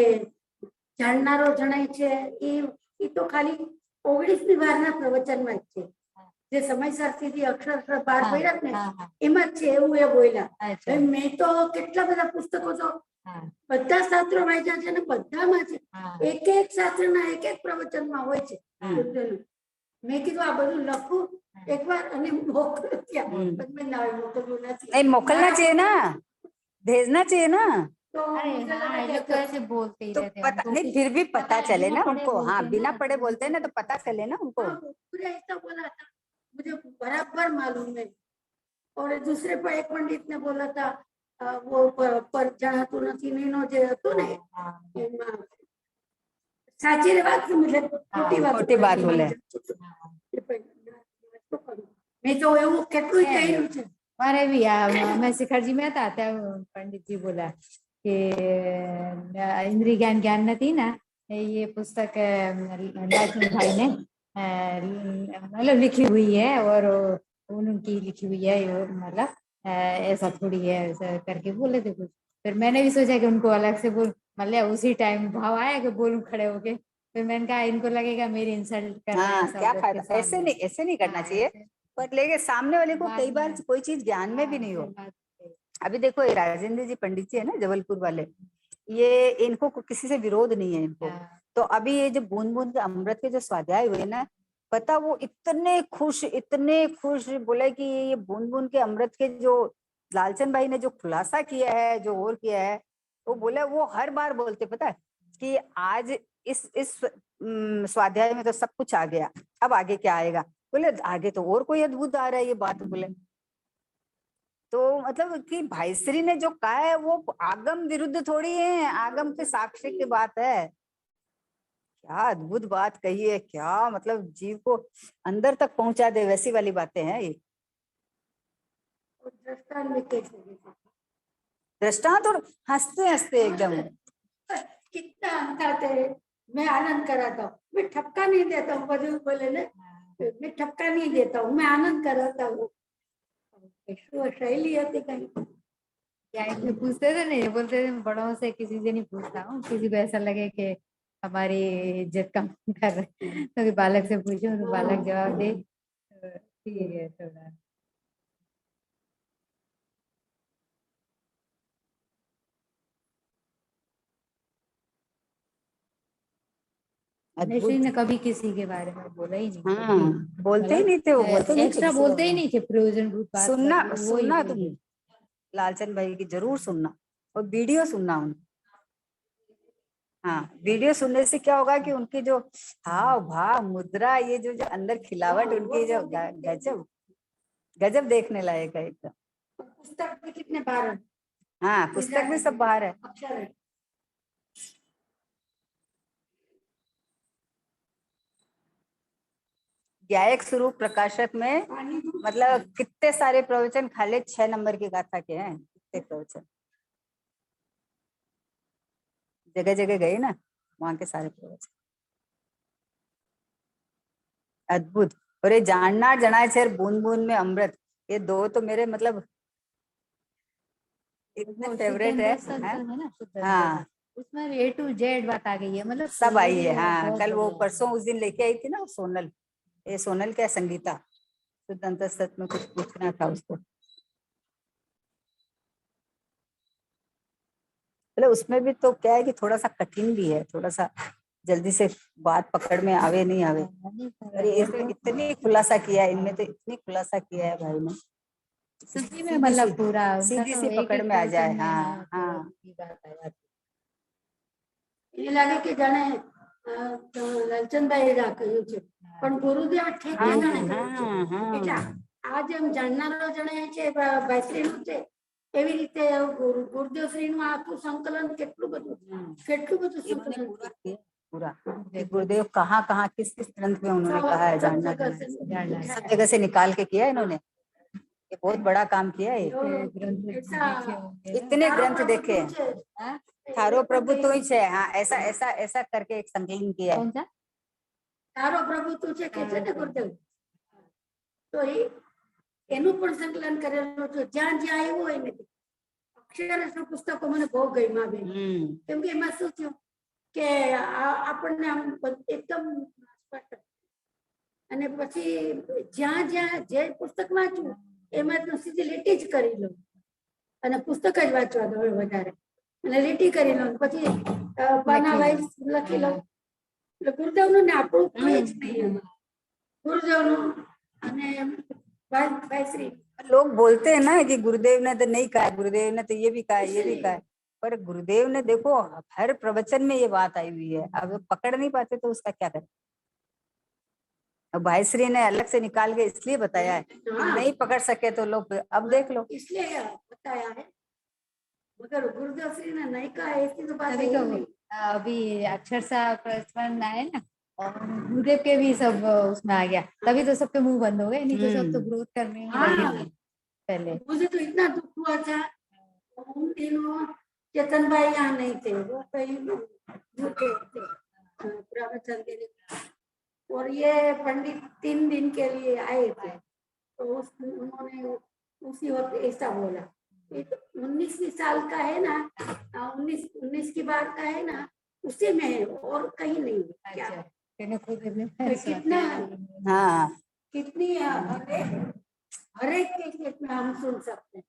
જાણનારો જણાય છે એ તો ખાલી 19મી વારના પ્રવચનમાં જ છે, જે સમયસર સુધી અક્ષર પાર પડ્યા ને એમાં જ છે એવું એ બોલ્યા. મેં તો કેટલા બધા પુસ્તકો તો બધા શાસ્ત્રો વાંચ્યા છે ને બધામાં છે, એક એક શાસ્ત્રના એક એક પ્રવચનમાં હોય છે. મેં કીધું આ બધું લખું એકવાર અને મોકલું ત્યાં, મેં ના મોકલ્યું નથી. नहीं मोकलना चाहिए ना, भेजना चाहिए ना, તો अरे हाँ, ये लोग तो ऐसे बोलते ही तो रहते हैं पता उनको। नहीं, फिर भी पता चले ना बिना उनको। पढ़े हाँ बोलते बिना हैं पढ़े ना। बोलते हैं ना, तो पता चले ना उनको। पूरा ऐसा बोला था, मुझे बराबर मालूम है। और दूसरे पर एक पंडित ने बोला था वो पर जણાતું નથી नीनो जे હતો ને એમાં સાચી વાત છે, मतलब ખોટી વાત बोले। મેં તો એવું કેટલું કર્યું છે। મારે બી અમે શિખરજી હતા ત્યાં પંડિતજી બોલા કે इंद्रिय ज्ञान ज्ञान નથી ना, ये पुस्तक लाचन भाई ने मतलब लिखी हुई है और उनकी लिखी हुई है, मतलब ऐसा थोड़ी है, ऐसा करके बोले थे कुछ। फिर मैंने भी सोचा कि उनको अलग से बोल, मतलब उसी टाइम भाव आया कि बोलूं खड़े होके, फिर मैंने कहा इनको लगेगा मेरी इंसल्ट कर रहे हैं हाँ सब क्या लोग फायदा, के ऐसे सामने। नहीं, ऐसे नहीं करना हाँ, चाहिए। ऐसे- पर लेकिन सामने वाले को बाद कई बार में- कोई चीज ज्ञान में भी नहीं हो। हाँ, फिर अभी देखो ये राजेंद्र जी पंडित जी है ना जबलपुर वाले, ये इनको किसी से विरोध नहीं है इनको। हाँ, तो अभी ये जो बूंद बूंद के अमृत के जो स्वाध्याय हुए ना, पता वो इतने खुश बोले कि ये बूंद बूंद के अमृत के जो लालचंद भाई ने जो खुलासा किया है, जो और किया है, वो बोले वो हर बार बोलते पता है कि आज इस स्वाध्याय में तो सब कुछ आ गया, अब आगे क्या आएगा? बोले आगे तो और कोई अद्भुत आ रहा है, ये बात बोले। तो मतलब कि भाईश्री ने जो कहा है वो आगम विरुद्ध थोड़ी है, आगम के साक्ष्य की बात है। क्या अद्भुत बात कही है, क्या मतलब जीव को अंदर तक पहुंचा दे वैसी वाली बातें हैं ये। दृष्टांत में कैसे देते? दृष्टांत और हंसते हंसते एकदम। कितना हंसाते हैं, मैं आनंद कराता हूँ, मैं ठपका नहीं देता हूँ, बजू बोले ना, मैं ठपका नहीं देता हूँ, मैं आनंद कराता हूँ। वो शैली आती कहीं। क्या इसलिए पूछते थे नहीं, बोलते थे बड़ों से किसी से नहीं पूछता हूँ, किसी को ऐसा लगे कि हमारी इज्जत कम कर रहे, तो बालक से पूछो तो बालक जवाब दे, तो ठीक है थोड़ा। अद्भुत। ने कभी किसी के बारे में बोला ही नहीं। हाँ बोलते ही नहीं थे, वो बोलते नहीं थे एक्स्ट्रा किसी बोलते ही को। नहीं थे, प्रयोजनभूत बात सुनना वो ही सुनना बोलते। तुम लालचंद भाई की जरूर सुनना, और वीडियो सुनना उनकी। हाँ वीडियो सुनने से क्या होगा कि उनकी जो हाव भाव मुद्रा, ये जो अंदर खिलावट उनकी जो गजब गजब देखने लायक है एकदम। पुस्तक में कितने बार है? हाँ पुस्तक भी सब बाहर है। अक्षर है। ज्ञायक स्वरूप प्रकाशक में मतलब कितने सारे प्रवचन खाली 6 नंबर की गाथा के हैं, कितने प्रवचन जगह जगह गए ना, वहां के सारे प्रवचन अद्भुत। और ये जानना जनाए छेर बूंद बूंद में अमृत, ये दो तो मेरे मतलब इतने वो फेवरेट शुद्ध है। दर्शन हाँ? तो है ना, शुद्ध हाँ दर्शन। उसमें A to Z बात आ गई है, मतलब सब आई है। पूरी हाँ बहुत कल वो बढ़िया है। परसों उस दिन लेके आई थी ना वो सोनल, ये सोनल क्या संगीता, शुद्ध अंतस्तत में कुछ पूछना था उसको। मतलब उसमें भी तो क्या है कि थोड़ा सा कठिन भी है, थोड़ा सा जल्दी से बात पकड़ में आवे नहीं आवे। नहीं, अरे इसमें इतनी खुलासा किया है, इनमें तो इतनी खुलासा किया है भाई ने, सभी में मतलब पूरा उनका सीधी तो सी एक पकड़ एक में आ जाए। पर्सन में हाँ तो हाँ की बात आ जाती એ લાગે કે જાણે લાલચંદભાઈ કહ્યું છે પણ ગુરુદેવ ઠેક हाँ જાણે કર્યું છે. हाँ એટલે हाँ આ જેમ જાણનારો જણે છે ભાઈશ્રીનું છે એવી રીતે ગુરુદેવ શ્રીનું આખું સંકલન કેટલું બધું इन्होंने સંકलन पूरा किया पूरा कि गुरुदेव कहाँ कहाँ किस किस ग्रंथ में उन्होंने कहा है जानना जगह है, से सब जगह से निकाल के किया है इन्होंने। ये बहुत बड़ा काम किया है। है। ग्रंथ ऐसा देखे होंगे ना। इतने તારો ग्रंथ પ્રભુ देखे તું हैं। છે. हाँ? थारो प्रभु तो ही है। हाँ ऐसा ऐसा ऐसा करके एक संकलन किया है। कौन सा? તારો પ્રભુ તું છે કે છે ને ગુરુદેવ તો એનું પણ સંકલન કરેલું છે જ્યાં જ્યાં આવ્યું હોય ને અક્ષરશઃ પુસ્તકો મને બહુ ગમ્યા બેન. કેમ કે એમાં શું થયું કે આપણને આમ એકદમ સ્પષ્ટ અને પછી જ્યાં જ્યાં જે પુસ્તક વાંચવું એમાં સીધી લીટી જ કરી લઉં અને પુસ્તક જ વાંચવા દો વધારે અને લીટી કરી લઉં પછી પાના વાઇઝ લખી લઉં. એટલે ગુરુદેવનું ને આપણું કઈ જ નહીં એમાં. ગુરુદેવનું અને ભાઈશ્રી लोग बोलते हैं ना कि गुरुदेव ने तो नहीं कहा, गुरुदेव ने तो ये भी कहा ये भी कहा, पर गुरुदेव ने देखो हर प्रवचन में ये बात आई हुई है। अब पकड़ नहीं पाते तो उसका क्या करें। अब भाईश्री ने अलग से निकाल के इसलिए बताया है कि नहीं पकड़ सके तो लोग अब देख लो। इसलिए बताया है मगर गुरुदेव श्री ने नहीं कहा ऐसी तो बात अभी है तो ही नहीं. अभी अक्षर सा प्रश्न आए ना, और गुरुदेव के भी सब उसमें आ गया, तभी तो सबके मुंह बंद हो गए, नहीं तो सब तो ग्रोथ करने ही लगे थे पहले। मुझे तो इतना दुख हुआ था उन दिनों चेतन भाई यहाँ नहीं थे, वो कहीं झूठे थे प्रवचन देने और ये पंडित 3 दिन के लिए आए थे तो उन्होंने उसी वक्त ऐसा बोला 19 साल का है ना 19 की बार का है ना उसी में है और कहीं नहीं है. क्या कितना हाँ कितनी हर एक केस में हम सुन सकते हैं